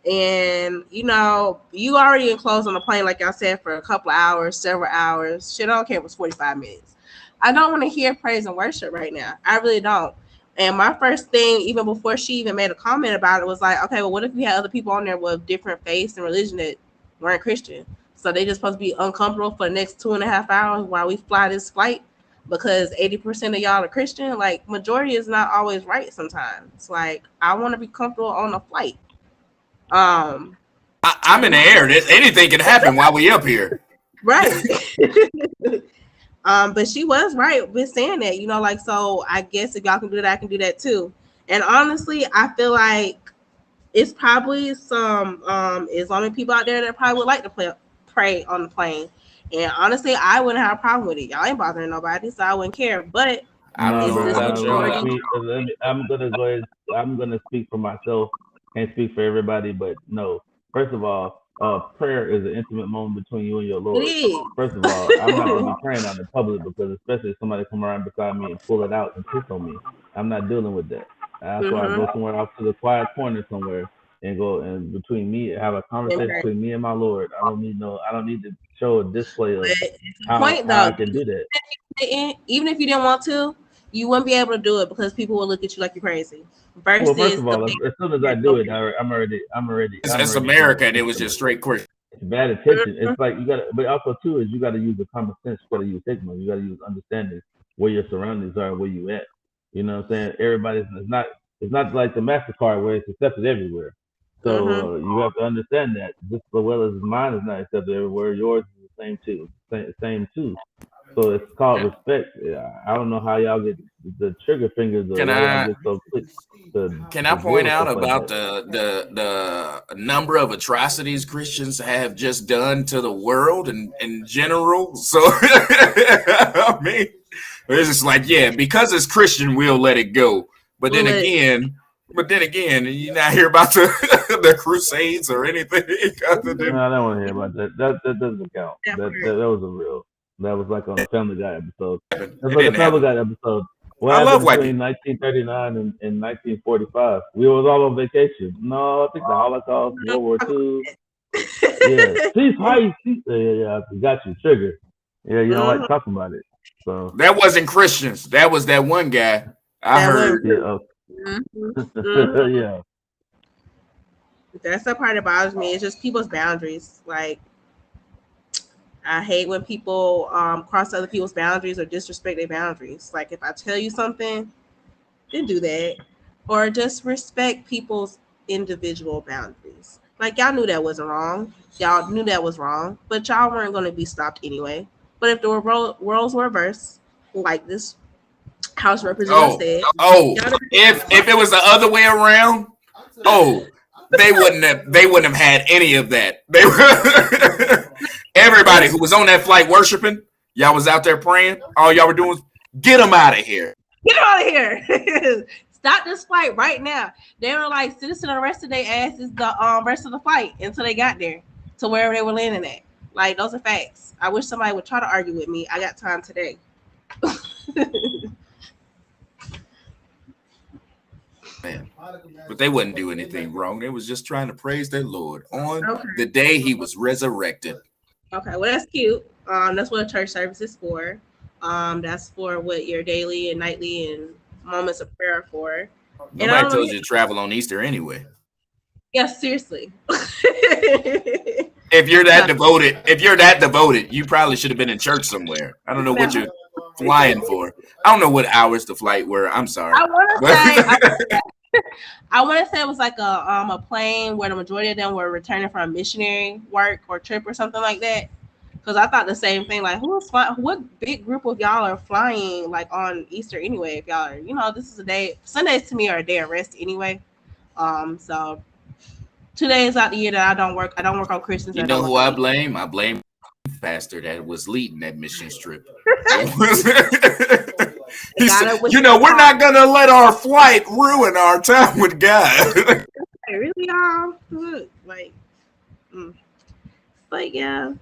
Speaker 1: And, you already enclosed on the plane, like y'all said, for a couple of hours, several hours. Shit, I don't care if it was 45 minutes. I don't want to hear praise and worship right now. I really don't. And my first thing, even before she even made a comment about it, was like, okay, well, what if we had other people on there with different faiths and religion that weren't Christian? So they just supposed to be uncomfortable for the next 2.5 hours while we fly this flight because 80% of y'all are Christian. Like, majority is not always right sometimes. It's like, I want to be comfortable on a flight. I'm
Speaker 2: in the air. Anything can happen while we up here.
Speaker 1: Right. But she was right with saying that, like, so I guess if y'all can do that, I can do that too. And honestly, I feel like it's probably some Islamic people out there that probably would like to pray on the plane. And honestly, I wouldn't have a problem with it. Y'all ain't bothering nobody, so I wouldn't care. But
Speaker 2: I don't
Speaker 3: know. I'm gonna go ahead. I'm gonna speak for myself and speak for everybody. But no, first of all, prayer is an intimate moment between you and your Lord. First of all, I'm not going to be praying out in public because especially if somebody come around beside me and pull it out and piss on me, I'm not dealing with that. That's why I go somewhere out to the quiet corner somewhere and go and between me have a conversation between me and my Lord. I don't need to show a display of how I can do that.
Speaker 1: Even if you didn't want to, you wouldn't be able to do it because people will look at you like you're crazy.
Speaker 3: Well, first of all, as soon as I do it, I'm already.
Speaker 2: It's America, and it was just straight quick.
Speaker 3: It's bad attention. It's like you got to, but also too is you got to use the common sense. You got to use hikmah. You got to use understanding where your surroundings are, where you at. You know what I'm saying? Everybody's it's not like the MasterCard where it's accepted everywhere. So you have to understand that just as well as mine is not accepted everywhere, yours is the same too. Same too. So it's called respect. I don't know how y'all get the trigger fingers.
Speaker 2: Can I point out about the number of atrocities Christians have just done to the world and in general? So I mean, it's just like, yeah, because it's Christian, we'll let it go. But then again, you not hear about the Crusades or anything.
Speaker 3: No, I don't want to hear about that. That doesn't count. That was a real. That was like on a Family Guy episode. That's like a Family Guy episode. What happened between 1939 and 1945? We was all on vacation. No, I think the Holocaust, World War II. Yeah, yeah, I got you. Trigger. Yeah, you don't like talking about it. So
Speaker 2: that wasn't Christians. That was that one guy. I heard.
Speaker 3: Yeah.
Speaker 1: That's the part that bothers me. It's just people's boundaries. Like, I hate when people cross other people's boundaries or disrespect their boundaries. Like, if I tell you something, then do that. Or just respect people's individual boundaries. Like, y'all knew that wasn't wrong. Y'all knew that was wrong. But y'all weren't going to be stopped anyway. But if the roles were reversed, like this House Representative said.
Speaker 2: If it was the other way around, they wouldn't have had any of that. Everybody who was on that flight worshiping, y'all was out there praying. All y'all were doing was get them out of here.
Speaker 1: Get out of here. Stop this flight right now. They were like citizen arrested their asses the rest of the flight until they got there to wherever they were landing at. Like those are facts. I wish somebody would try to argue with me. I got time today.
Speaker 2: Man, but they wouldn't do anything wrong. They was just trying to praise their Lord on
Speaker 1: Okay.
Speaker 2: the day he was resurrected.
Speaker 1: Okay, well that's cute. That's what a church service is for. That's for what your daily and nightly and moments of prayer are for. And I
Speaker 2: Nobody
Speaker 1: don't
Speaker 2: told
Speaker 1: know.
Speaker 2: you to travel on Easter anyway.
Speaker 1: Yeah, seriously.
Speaker 2: If you're that devoted, you probably should have been in church somewhere. I don't know what you're flying for. I don't know what hours the flight were. I'm sorry.
Speaker 1: I want to say I want to say it was like a plane where the majority of them were returning from missionary work or trip or something like that. Because I thought the same thing. Like, who's flying? What big group of y'all are flying like on Easter anyway? If y'all are, this is a day. Sundays to me are a day of rest anyway. So 2 days out the year that I don't work. I don't work on Christmas.
Speaker 2: You
Speaker 1: I don't
Speaker 2: know
Speaker 1: work
Speaker 2: who
Speaker 1: on
Speaker 2: I
Speaker 1: Easter.
Speaker 2: blame? I blame pastor that was leading that mission trip. He said, we're not gonna let our flight ruin our time with God.
Speaker 1: Really, y'all? Look, like, but yeah,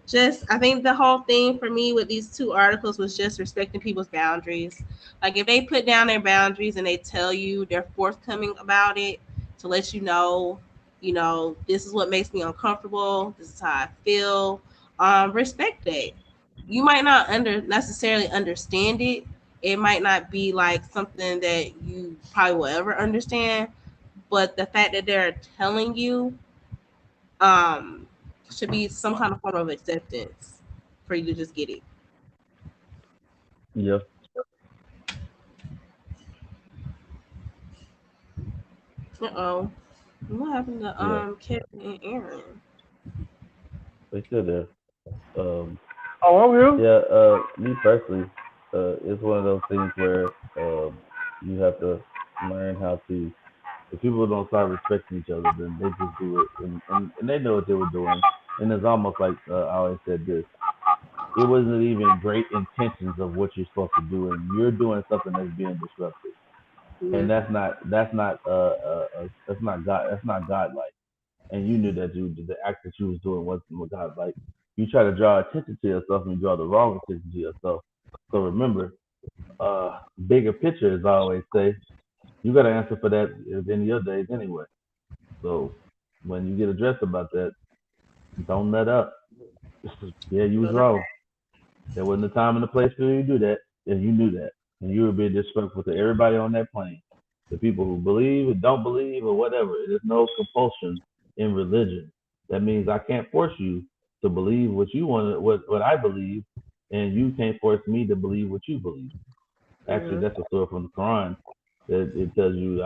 Speaker 1: I think the whole thing for me with these two articles was just respecting people's boundaries. Like, if they put down their boundaries and they tell you they're forthcoming about it to let this is what makes me uncomfortable. This is how I feel. Respect that. You might not necessarily understand it. It might not be like something that you probably will ever understand, but the fact that they're telling you um should be some kind of form of acceptance for you to just get it.
Speaker 3: Yeah.
Speaker 1: Uh-oh. What happened to
Speaker 3: Yeah.
Speaker 1: Kevin and Aaron?
Speaker 3: They still there. Um,
Speaker 4: Oh, I'm here.
Speaker 3: yeah. Me personally, it's one of those things where you have to learn how to. If people don't start respecting each other, then they just do it, and they know what they were doing. And it's almost like I always said this: it wasn't even great intentions of what you're supposed to do, and you're doing something that's being disruptive, and
Speaker 1: Mm-hmm.
Speaker 3: that's not God, that's not godlike. And you knew that the act that you was doing wasn't godlike. You try to draw attention to yourself, and you draw the wrong attention to yourself. So remember, bigger picture, as I always say, you got to answer for that at the end of your days anyway. So when you get addressed about that, don't let up. Yeah, you was wrong. There wasn't a time and a place for you to do that, and you knew that. And you were being disrespectful to everybody on that plane. The people who believe or don't believe or whatever. There's no compulsion in religion. That means I can't force you to believe what you want, what I believe, and you can't force me to believe what you believe. Actually,
Speaker 1: Mm-hmm.
Speaker 3: that's a story from the Quran that it tells you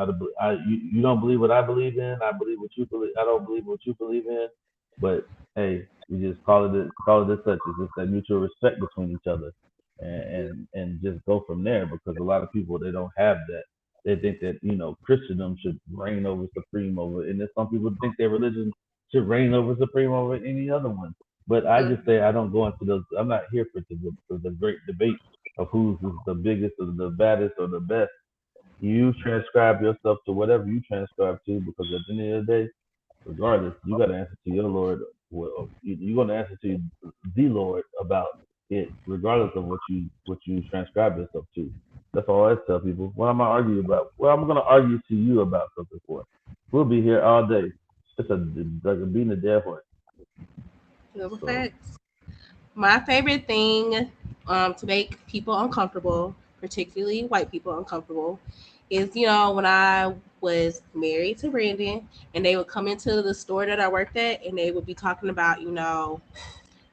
Speaker 3: you don't believe what I believe in. I believe what you believe. I don't believe what you believe in. But hey, we just call it as such. It's just that mutual respect between each other, and just go from there. Because a lot of people they don't have that. They think that Christendom should reign over supreme over, and then some people think their religion should reign over supreme over any other one. But I just say I don't go into those. I'm not here for the great debate of who's the biggest or the baddest or the best. You transcribe yourself to whatever you transcribe to, because at the end of the day, regardless, you got to answer to your Lord. You're going to answer to the Lord about it, regardless of what you transcribe yourself to. That's all I tell people. What am I arguing about? Well, I'm going to argue to you about something for. We'll be here all day. It's like a beating a dead horse.
Speaker 1: Little
Speaker 3: So
Speaker 1: facts. My favorite thing to make people uncomfortable, particularly white people uncomfortable, is when I was married to Brandon and they would come into the store that I worked at and they would be talking about,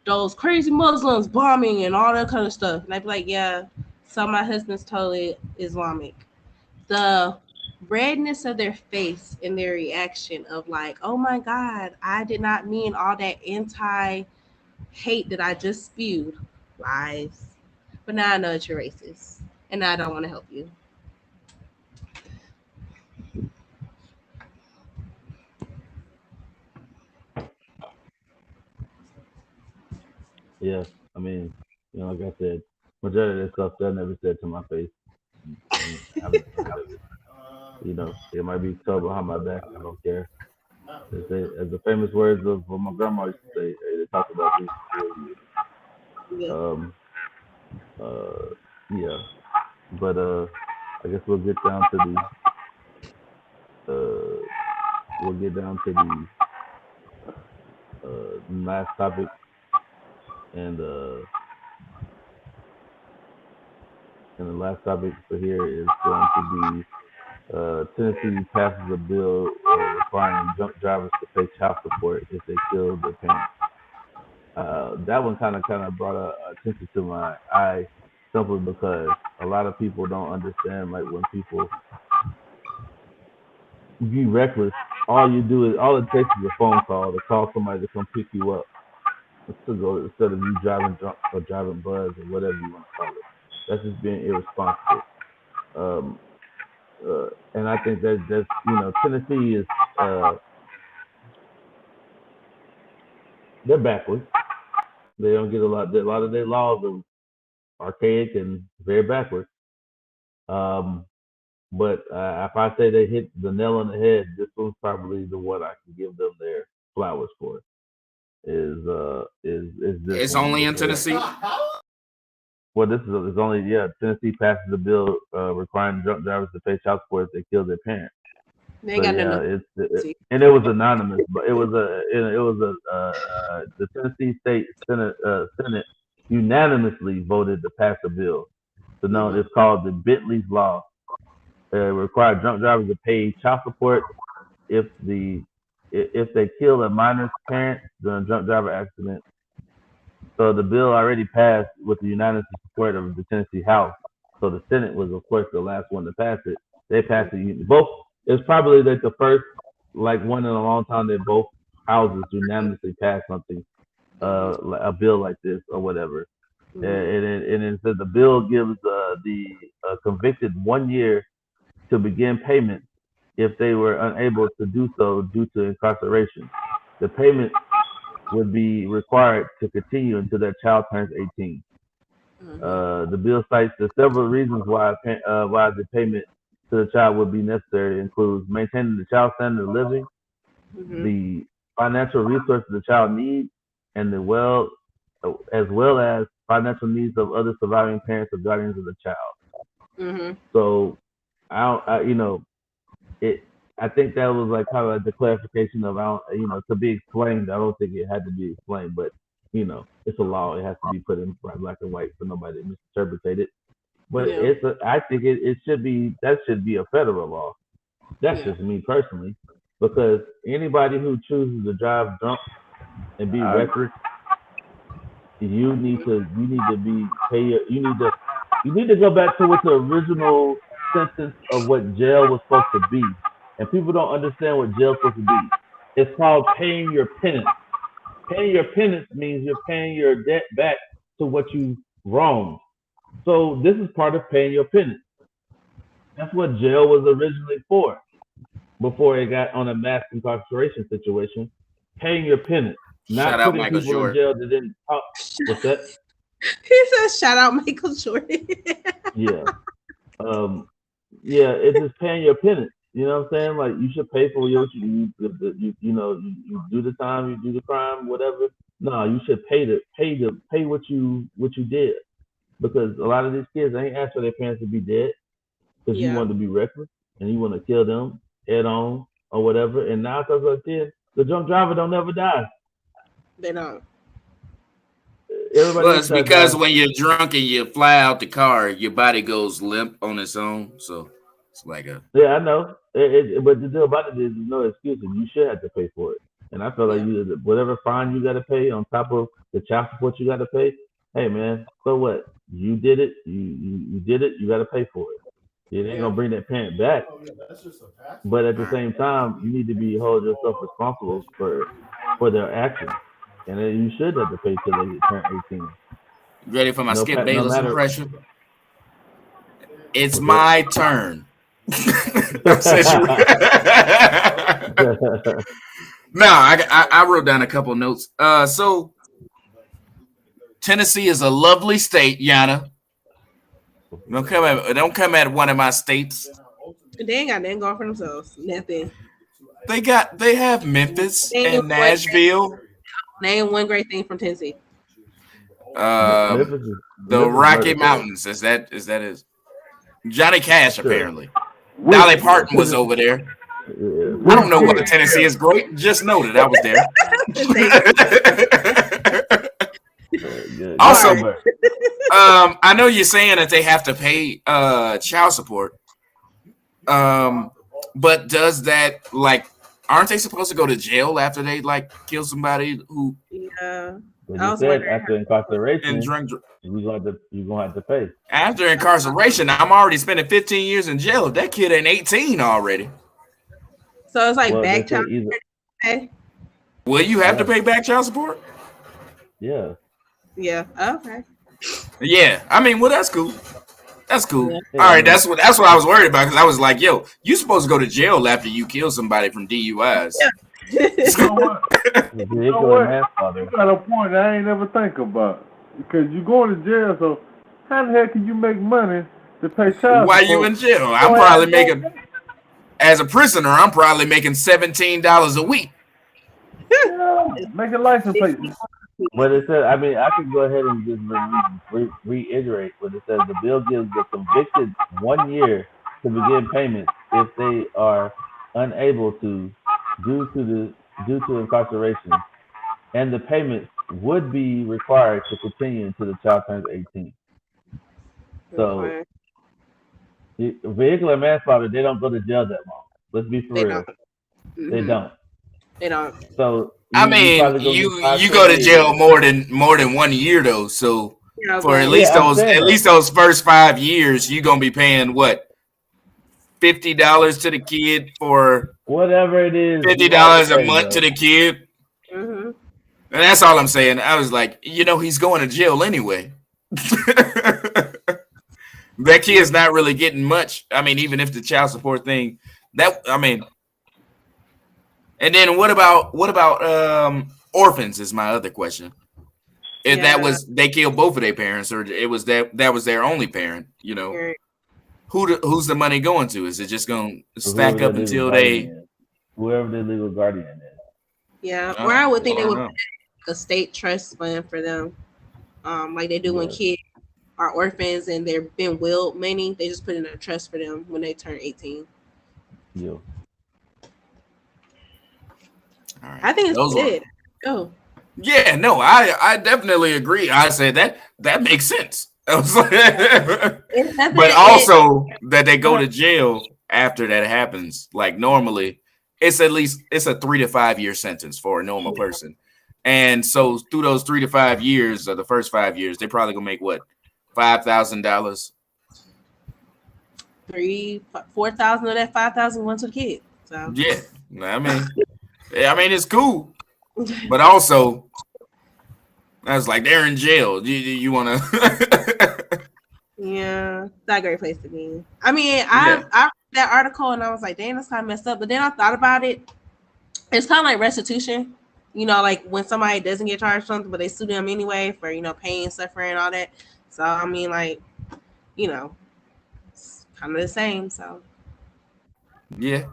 Speaker 1: those crazy Muslims bombing and all that kind of stuff. And I'd be like, yeah, so my husband's totally Islamic. The redness of their face and their reaction of like, oh my God, I did not mean all that anti hate that I just spewed. Lies. But now I know that you're racist. And now I don't want to help you.
Speaker 3: Yeah, I mean, like I said, majority of that stuff they'll never said to my face, and I'm not gonna live it. It might be told behind my back. I don't care. As the famous words of what my grandma used to say, they talk about who's for you.
Speaker 1: Yeah.
Speaker 3: Um, uh, yeah, but I guess uh, we'll get down to the last topic, and the last topic for here is going to be Tennessee passes a bill requiring drunk drivers to pay child support if they kill their parents. That one kind of brought attention to my eye simply because a lot of people don't understand, like, when people be reckless, all it takes is a phone call to call somebody to come pick you up instead of you driving drunk or driving buzz or whatever you want to call it. That's just being irresponsible. Um, and I think that's Tennessee is they're backwards. They don't get a lot of their laws are archaic and very backwards. Um, but if I say they hit the nail on the head, this one's probably the one I can give them their flowers for. Is this
Speaker 2: It's
Speaker 3: one
Speaker 2: only in
Speaker 3: because
Speaker 2: Tennessee.
Speaker 3: well, this is only Tennessee passes a bill requiring drunk drivers to pay child support if they kill their parents.
Speaker 1: They
Speaker 3: So
Speaker 1: ain't got
Speaker 3: yeah,
Speaker 1: nothing
Speaker 3: and it was anonymous, but the Tennessee State Senate unanimously voted to pass a bill. So now
Speaker 1: to.
Speaker 3: it's called the Bentley's Law. Require drunk drivers to pay child support if they kill a minor's parent during a drunk driver accident. So the bill already passed with the unanimous support of the Tennessee House. So the Senate was, of course, the last one to pass it. They passed it. Both. It's probably like the first, like, one in a long time that both houses unanimously passed something, a bill like this or whatever. And it says the bill gives the convicted 1 year to begin payment if they were unable to do so due to incarceration. The payment would be required to continue until that child turns 18. The bill cites the several reasons why the payment to the child would be necessary. It includes maintaining the child's standard of living, the financial resources the child needs, and as well as financial needs of other surviving parents or guardians of the child. So it. I think that was like kind of like the clarification of to be explained. I don't think it had to be explained, but it's a law. It has to be put in black and white for nobody to misinterpret it. But I think it should be a federal law. That's just me personally, because anybody who chooses to drive drunk and be reckless, you need to go back to what the original sentence of what jail was supposed to be. And people don't understand what jail's supposed to be. It's called paying your penance. Paying your penance means you're paying your debt back to what you wronged. So this is part of paying your penance. That's what jail was originally for, before it got on a mass incarceration situation. Paying your penance,
Speaker 2: Shout
Speaker 3: not
Speaker 2: out
Speaker 3: putting
Speaker 2: Michael
Speaker 3: people in
Speaker 2: Jordan.
Speaker 3: jail that didn't talk. What's that?
Speaker 1: He says, "Shout out Michael Jordan."
Speaker 3: Yeah. Yeah, it's just paying your penance. You know what I'm saying? Like, you should pay for what you do the time, you do the crime, whatever. No, you should pay what you did, because a lot of these kids ain't asked for their parents to be dead because you want to be reckless and you want to kill them head on or whatever. And now because of kids, the drunk driver don't never die.
Speaker 1: They don't.
Speaker 3: Everybody
Speaker 2: Well,
Speaker 3: else
Speaker 2: it's
Speaker 3: that
Speaker 2: because
Speaker 3: dies.
Speaker 2: when you're drunk and you fly out the car, your body goes limp on its own. So it's like a
Speaker 3: Yeah, I know. But the deal about it is, there's no excuse. You should have to pay for it. And I feel like whatever fine you got to pay on top of the child support you got to pay. Hey, man, so what? You did it. You did it. You got to pay for it. You ain't gonna bring that parent back. But at the same time, you need to hold yourself responsible for their actions, and then you should have to pay till they turn 18.
Speaker 2: ready for my Skip
Speaker 3: No
Speaker 2: Bayless
Speaker 3: matter.
Speaker 2: impression. It's
Speaker 3: What's that?
Speaker 2: my turn. No, I wrote down a couple notes. So Tennessee is a lovely state, Yana. Don't come at one of my states.
Speaker 1: They ain't got nothing going for themselves. Nothing.
Speaker 2: They have Memphis
Speaker 1: Name
Speaker 2: and Nashville.
Speaker 1: one great thing from Tennessee.
Speaker 3: Memphis
Speaker 2: The Rocky
Speaker 3: murder,
Speaker 2: Mountains. Is that is Johnny Cash
Speaker 3: Sure.
Speaker 2: apparently. Dolly Parton was over there.
Speaker 3: Yeah.
Speaker 2: I don't know whether Tennessee is great. Just know that I was there. Also, I know you're saying that they have to pay child support. But does that aren't they supposed to go to jail after they kill somebody who?
Speaker 1: Yeah.
Speaker 3: I was said after incarceration,
Speaker 2: and drunk.
Speaker 3: you're gonna have to pay.
Speaker 2: After incarceration, I'm already spending 15 years in jail. That kid ain't 18 already.
Speaker 1: So it's back child
Speaker 3: support.
Speaker 2: Will you have to pay back child support?
Speaker 3: Yeah.
Speaker 1: Yeah. Okay.
Speaker 2: Yeah. I mean, well, that's cool. That's cool.
Speaker 1: Yeah.
Speaker 2: All right. That's what I was worried about, because I was like, yo, you supposed to go to jail after you kill somebody from DUIs.
Speaker 1: Yeah.
Speaker 4: You know what? You got a point I ain't never think about. Because you going to jail, so how the heck can you make money to pay child support?
Speaker 2: Why you in jail? I'm probably making, as a prisoner, I'm probably making $17 a week.
Speaker 4: Yeah, make a license plate.
Speaker 3: But it says, I mean, I can go ahead and just reiterate what it says. The bill gives the convicted 1 year to begin payments if they are unable to due to incarceration, and the payments would be required to continue until the child turns 18. So, vehicular manslaughter, they don't go to jail that long. Let's be for real. They don't.
Speaker 1: They don't.
Speaker 3: So
Speaker 2: I mean, you go to jail more than 1 year though. So for at least those first 5 years, you're gonna be paying what, $50 to the kid for
Speaker 3: whatever it is,
Speaker 2: $50 a month to the kid.
Speaker 1: Mm-hmm.
Speaker 2: And that's all I'm saying. I was like, he's going to jail anyway. That kid's not really getting much. I mean, even if the child support thing, and then what about orphans is my other question. If that was, they killed both of their parents, or it was that was their only parent, who's the money going to? Is it just going to stack up until
Speaker 3: whoever the legal guardian is?
Speaker 1: Yeah, or I would think they would put a state trust fund for them, like they do when kids are orphans and they're been willed money. They just put in a trust for them when they turn 18.
Speaker 3: Yeah.
Speaker 2: All right.
Speaker 1: I think it's good. Oh.
Speaker 2: Yeah, no, I definitely agree. I said that makes sense. But also that they go to jail after that happens. Like normally, it's a 3 to 5 year sentence for a normal person. And so through those 3 to 5 years, or the first 5 years, they probably gonna make what, $5,000.
Speaker 1: 4,000 of that 5,000 went to the kid. So
Speaker 2: yeah, I mean it's cool, but also I was like, they're in jail. You want to?
Speaker 1: Yeah, it's not a great place to be. I mean, I read that article and I was like, dang, that's kind of messed up. But then I thought about it. It's kind of like restitution. Like when somebody doesn't get charged something, but they sue them anyway for pain, suffering, all that. So I mean, it's kind of the same. So
Speaker 2: yeah,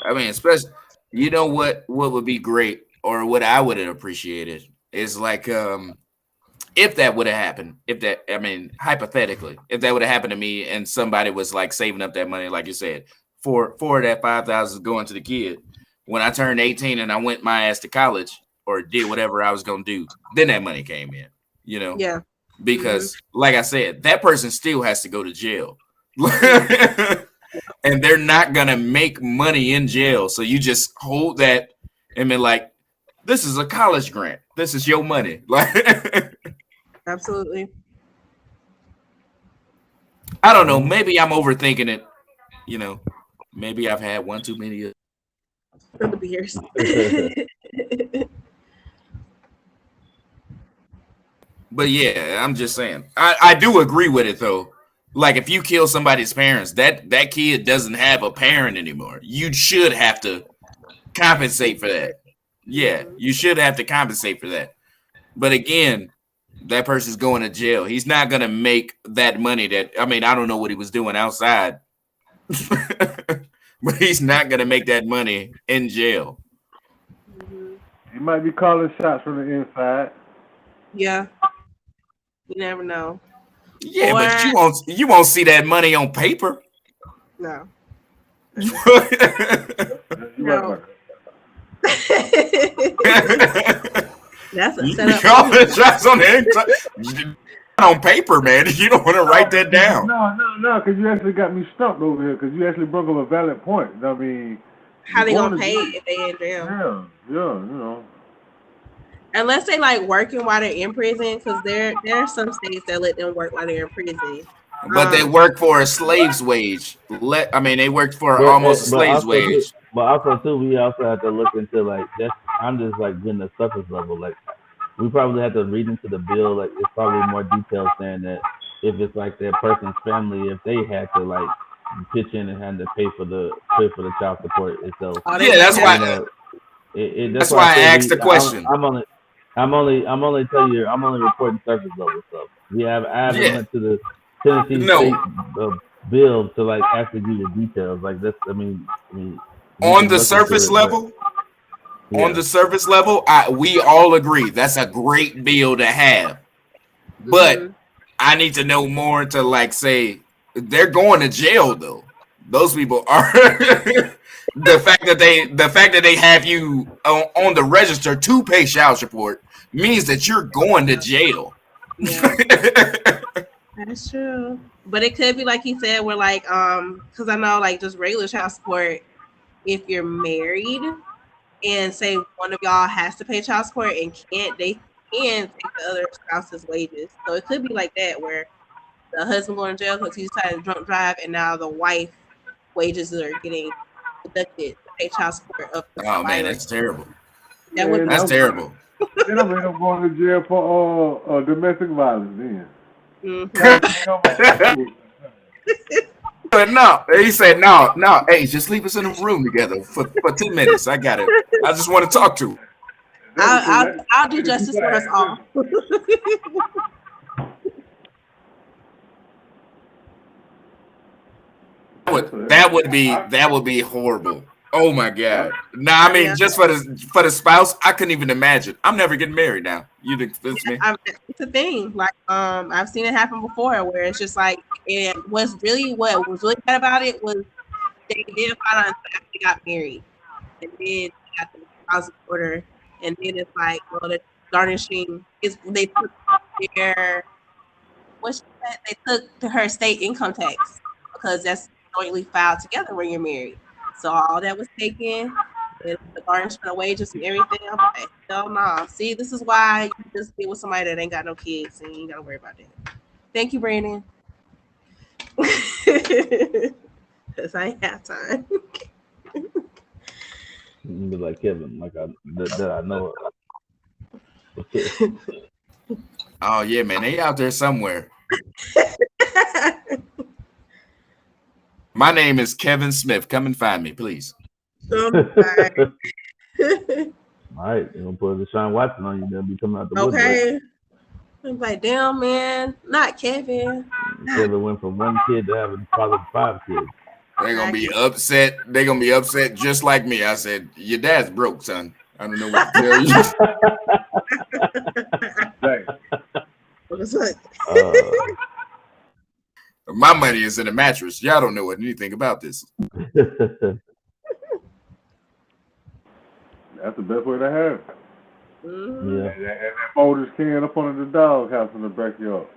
Speaker 2: I mean, especially what would be great, or what I would have appreciated is like if that would have happened, hypothetically, if that would have happened to me and somebody was like saving up that money, like you said, for that 5,000 going to the kid, when I turned 18 and I went my ass to college or did whatever I was gonna do, then that money came in,
Speaker 1: Yeah.
Speaker 2: Because like I said, that person still has to go to jail. And they're not gonna make money in jail. So you just hold that and be like, this is a college grant. This is your money.
Speaker 1: Absolutely.
Speaker 2: I don't know. Maybe I'm overthinking it. Maybe I've had one too many
Speaker 1: of the beers.
Speaker 2: But yeah, I'm just saying. I do agree with it though. Like if you kill somebody's parents, that kid doesn't have a parent anymore. You should have to compensate for that. Yeah, you should have to compensate for that. But again, that person's going to jail. He's not gonna make that money. I don't know what he was doing outside, but he's not gonna make that money in jail.
Speaker 4: He might be calling shots from the inside.
Speaker 1: Yeah, you never know.
Speaker 2: Yeah, but you won't see that money on paper.
Speaker 1: No.
Speaker 4: No.
Speaker 1: That's a setup.
Speaker 2: Calling shots on the inside. On paper, man. You don't want to write that down.
Speaker 4: No, because you actually got me stumped over here. Because you actually brought up a valid point. I mean,
Speaker 1: how they gonna pay if they in jail?
Speaker 4: Yeah.
Speaker 1: Unless they like working while they're in prison, because there are some states that let them work while they're in prison.
Speaker 2: But they work for a slave's wage. They worked for almost a slave's wage.
Speaker 3: But also too, we also have to look into like that's. I'm just like getting the surface level. Like we probably have to read into the bill. Like it's probably more details saying that if it's like that person's family, if they had to like pitch in and had to pay for the child support itself.
Speaker 2: Yeah, that's why. That's why I asked the question.
Speaker 3: I'm only reporting surface level stuff. I haven't went to the Tennessee State bill to like actually give you details. Like this,
Speaker 2: on the surface level. Yeah. On the surface level, we all agree that's a great bill to have. But I need to know more to like say they're going to jail though. Those people are the fact that they have you on the register to pay child support means that you're going to jail.
Speaker 1: Yeah. That's true. But it could be like he said, where like because I know like just regular child support, if you're married and say one of y'all has to pay child support and they can take the other spouse's wages. So it could be like that where the husband going to jail because he decided to drunk drive and now the wife wages are getting deducted to pay child support up.
Speaker 2: Oh man, that's terrible.
Speaker 1: That's
Speaker 2: terrible.
Speaker 4: Then I'm end up going to jail for domestic violence then.
Speaker 2: But no, he said no. Hey, just leave us in a room together for 10 minutes. I got it. I just want to talk to him.
Speaker 1: I'll do justice for us all.
Speaker 2: That would be horrible. Oh my god. Nah, just for the spouse, I couldn't even imagine. I'm never getting married now. You think it's me?
Speaker 1: It's a thing. Like I've seen it happen before where it's just like, and what was really bad about it was they did find out after they got married, and then they got the house order, and then it's like, well, the garnishing is they took their they took her state income tax because that's jointly filed together when you're married. So all that was taken, and the garnishment of wages and everything. I'm like, hell no. See, this is why you just get with somebody that ain't got no kids, and you ain't gotta worry about that. Thank you, Brandon. Because I ain't have time.
Speaker 3: You be like Kevin, like that I know.
Speaker 2: Oh yeah, man, they out there somewhere. My name is Kevin Smith. Come and find me, please.
Speaker 3: All right, you're gonna put the Deshaun Watson on you. They'll be coming out the woodwork.
Speaker 1: Okay. I'm like, damn, man, not Kevin.
Speaker 3: Kevin went from one kid to having father of 5 kids.
Speaker 2: They're gonna be upset. They're gonna be upset just like me. I said, your dad's broke, son. I don't know what to tell you. My money is in a mattress. Y'all don't know anything about this.
Speaker 4: That's the best way to have it.
Speaker 3: Yeah.
Speaker 4: And that folders can up under the doghouse in the backyard.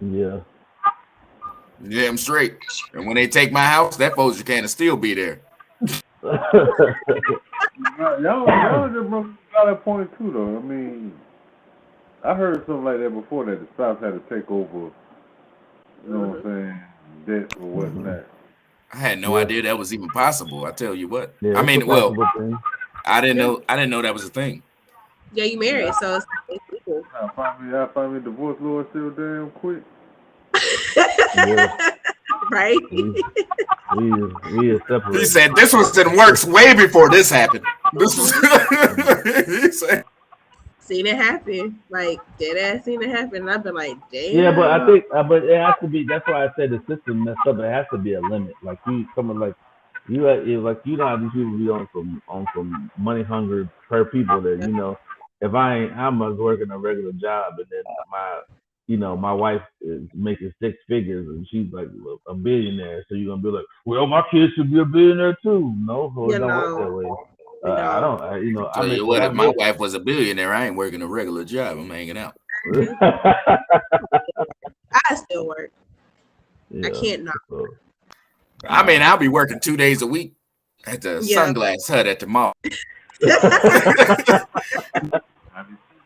Speaker 3: Yeah.
Speaker 2: Yeah, I'm straight. And when they take my house, that Folger can still be there.
Speaker 4: Y'all just got that point too, though. I mean, I heard something like that before that the spouse had to take over. You know what I'm saying? Debt or whatnot.
Speaker 2: I had no idea that was even possible. I tell you what.
Speaker 3: Yeah,
Speaker 2: I mean, well, I didn't know that was a thing.
Speaker 1: Yeah, you married, so it's legal.
Speaker 4: I find me divorce lawyer still damn quick.
Speaker 3: Yeah.
Speaker 1: Right?
Speaker 3: We are separated.
Speaker 2: He said this was in works way before this happened. This was he said.
Speaker 1: seen it happen. Like dead ass seen it happen. And I've been like, damn.
Speaker 3: Yeah, but I think, but it has to be. That's why I said the system messed up. It has to be a limit. Like you, someone like you, like you know how these people be on some money hungry per people. That if I'm working a regular job and then my wife is making six figures and she's like a billionaire. So you're gonna be like, well, my kids should be a billionaire too. No, so it don't work that way. I don't.
Speaker 2: Tell
Speaker 3: I make
Speaker 2: you
Speaker 3: what
Speaker 2: what,
Speaker 3: I
Speaker 2: if my
Speaker 3: make.
Speaker 2: wife was a billionaire, I ain't working a regular job. I'm hanging out.
Speaker 1: I still work.
Speaker 3: Yeah,
Speaker 1: I can't not.
Speaker 3: so,
Speaker 2: I mean, I'll be working 2 days a week at the Sunglass Hut at the mall.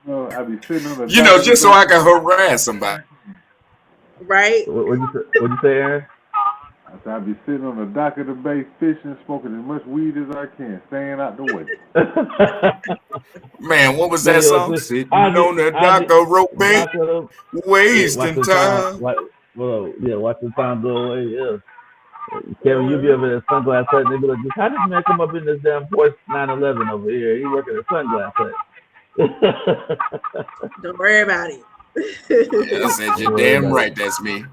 Speaker 4: I be sitting on the
Speaker 2: Just so I can harass somebody.
Speaker 1: Right?
Speaker 3: What'd you say, Aaron?
Speaker 4: I be sitting on the dock of the bay fishing, smoking as much weed as I can, staying out the way.
Speaker 2: Man, what was that song? Sitting on the dock of Rope Bay, wasting time.
Speaker 3: Watching time go away. Yeah, Kevin, you be over there at Sunglass Hut, and they be like, "How did this man come up in this damn Porsche 911 over here? He working at Sunglass Hut."
Speaker 1: Don't worry about it.
Speaker 2: I said, you're damn right. That's me.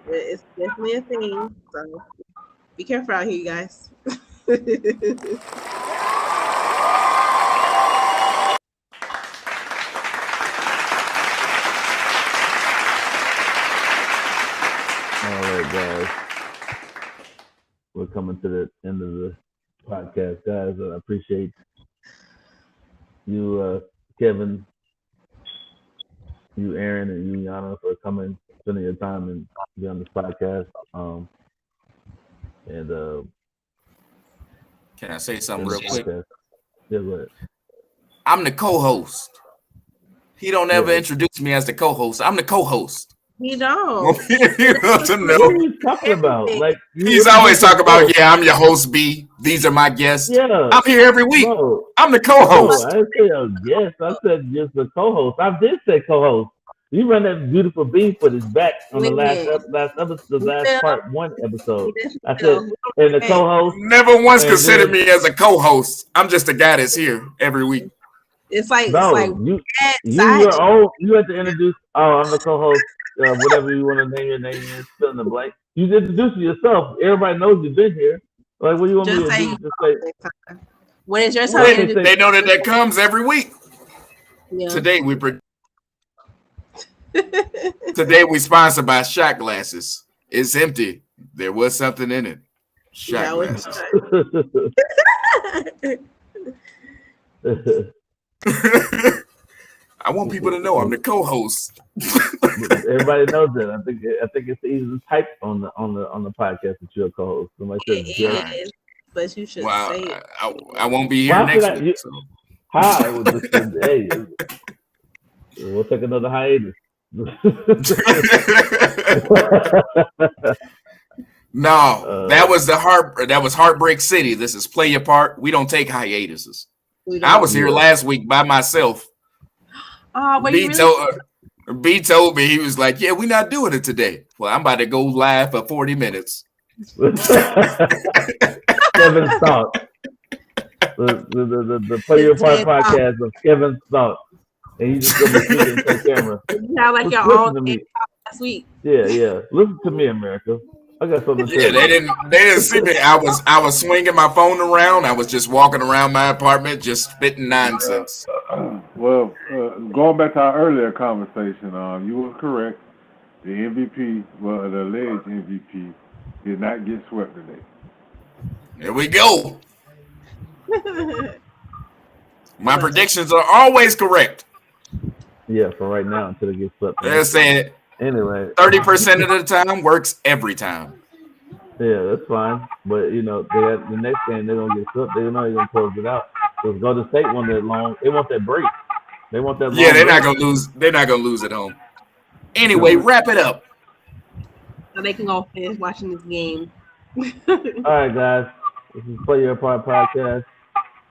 Speaker 1: It's definitely a thing. So be careful out here, you guys.
Speaker 3: All right, guys. We're coming to the end of the podcast, guys. I appreciate you, Kevin, you, Aaron, and you, Ayanna, for coming, spending your time and be on this podcast.
Speaker 2: Can I say something real quick?
Speaker 3: Yeah, go ahead.
Speaker 2: I'm the co-host. He don't ever introduce me as the co-host. I'm the co-host.
Speaker 1: He don't.
Speaker 3: What are you talking about? Like
Speaker 2: he's always talking about, I'm your host, B. These are my guests.
Speaker 3: Yeah,
Speaker 2: I'm here every week.
Speaker 3: No,
Speaker 2: I'm the co-host.
Speaker 3: No, I didn't say a guest. I said just the co-host. I did say co-host. You run that beautiful bean footage back on the last episode, the last part 1 episode. I said, and the co-host.
Speaker 2: Never once considered me as a co-host. I'm just a guy that's here every week.
Speaker 1: It's like
Speaker 3: you had to introduce. Oh, I'm the co-host. Whatever you want to name your name is, fill in the blank. You introduce yourself. Everybody knows you've been here. Like, what do you want me to do? Just say,
Speaker 1: when is your time?
Speaker 2: They know that comes every week.
Speaker 1: Yeah.
Speaker 2: Today we sponsored by shot glasses. It's empty. There was something in it. Shot glasses. I want people to know I'm the co-host.
Speaker 3: Everybody knows that. I think it's easy to type on the podcast that you're a co-host. Somebody says,
Speaker 1: is, but you should say it.
Speaker 2: I won't be here next week. So.
Speaker 3: Hi, hey, we'll take another hiatus.
Speaker 2: No, that was Heartbreak City. This is Play Your Part. We don't take hiatuses. I was here last week by myself. B told me, he was like, "Yeah, we're not doing it today." Well, I'm about to go live for 40 minutes.
Speaker 3: Kevin's thoughts. The Play Your Part podcast of Kevin's thoughts. And you just go to speaking to the camera.
Speaker 1: You sound like your own last week.
Speaker 3: Yeah. Listen to me, America. I got something to say.
Speaker 2: Yeah, they didn't see me. I was swinging my phone around. I was just walking around my apartment, just spitting nonsense.
Speaker 4: Going back to our earlier conversation, you were correct. The MVP, the alleged MVP, did not get swept today.
Speaker 2: There we go. My predictions are always correct.
Speaker 3: Yeah, for right now until it gets swept.
Speaker 2: They're saying
Speaker 3: anyway,
Speaker 2: 30% of the time works every time.
Speaker 3: Yeah, that's fine. But the next game they're gonna get swept. They know they're gonna close it out. Because Golden State want that long. They want that break. They want that.
Speaker 2: Yeah, they're not gonna lose. They're not gonna lose at home. Anyway, wrap it up.
Speaker 1: So they can go finish watching this game.
Speaker 3: All right, guys. This is Play Your Part podcast.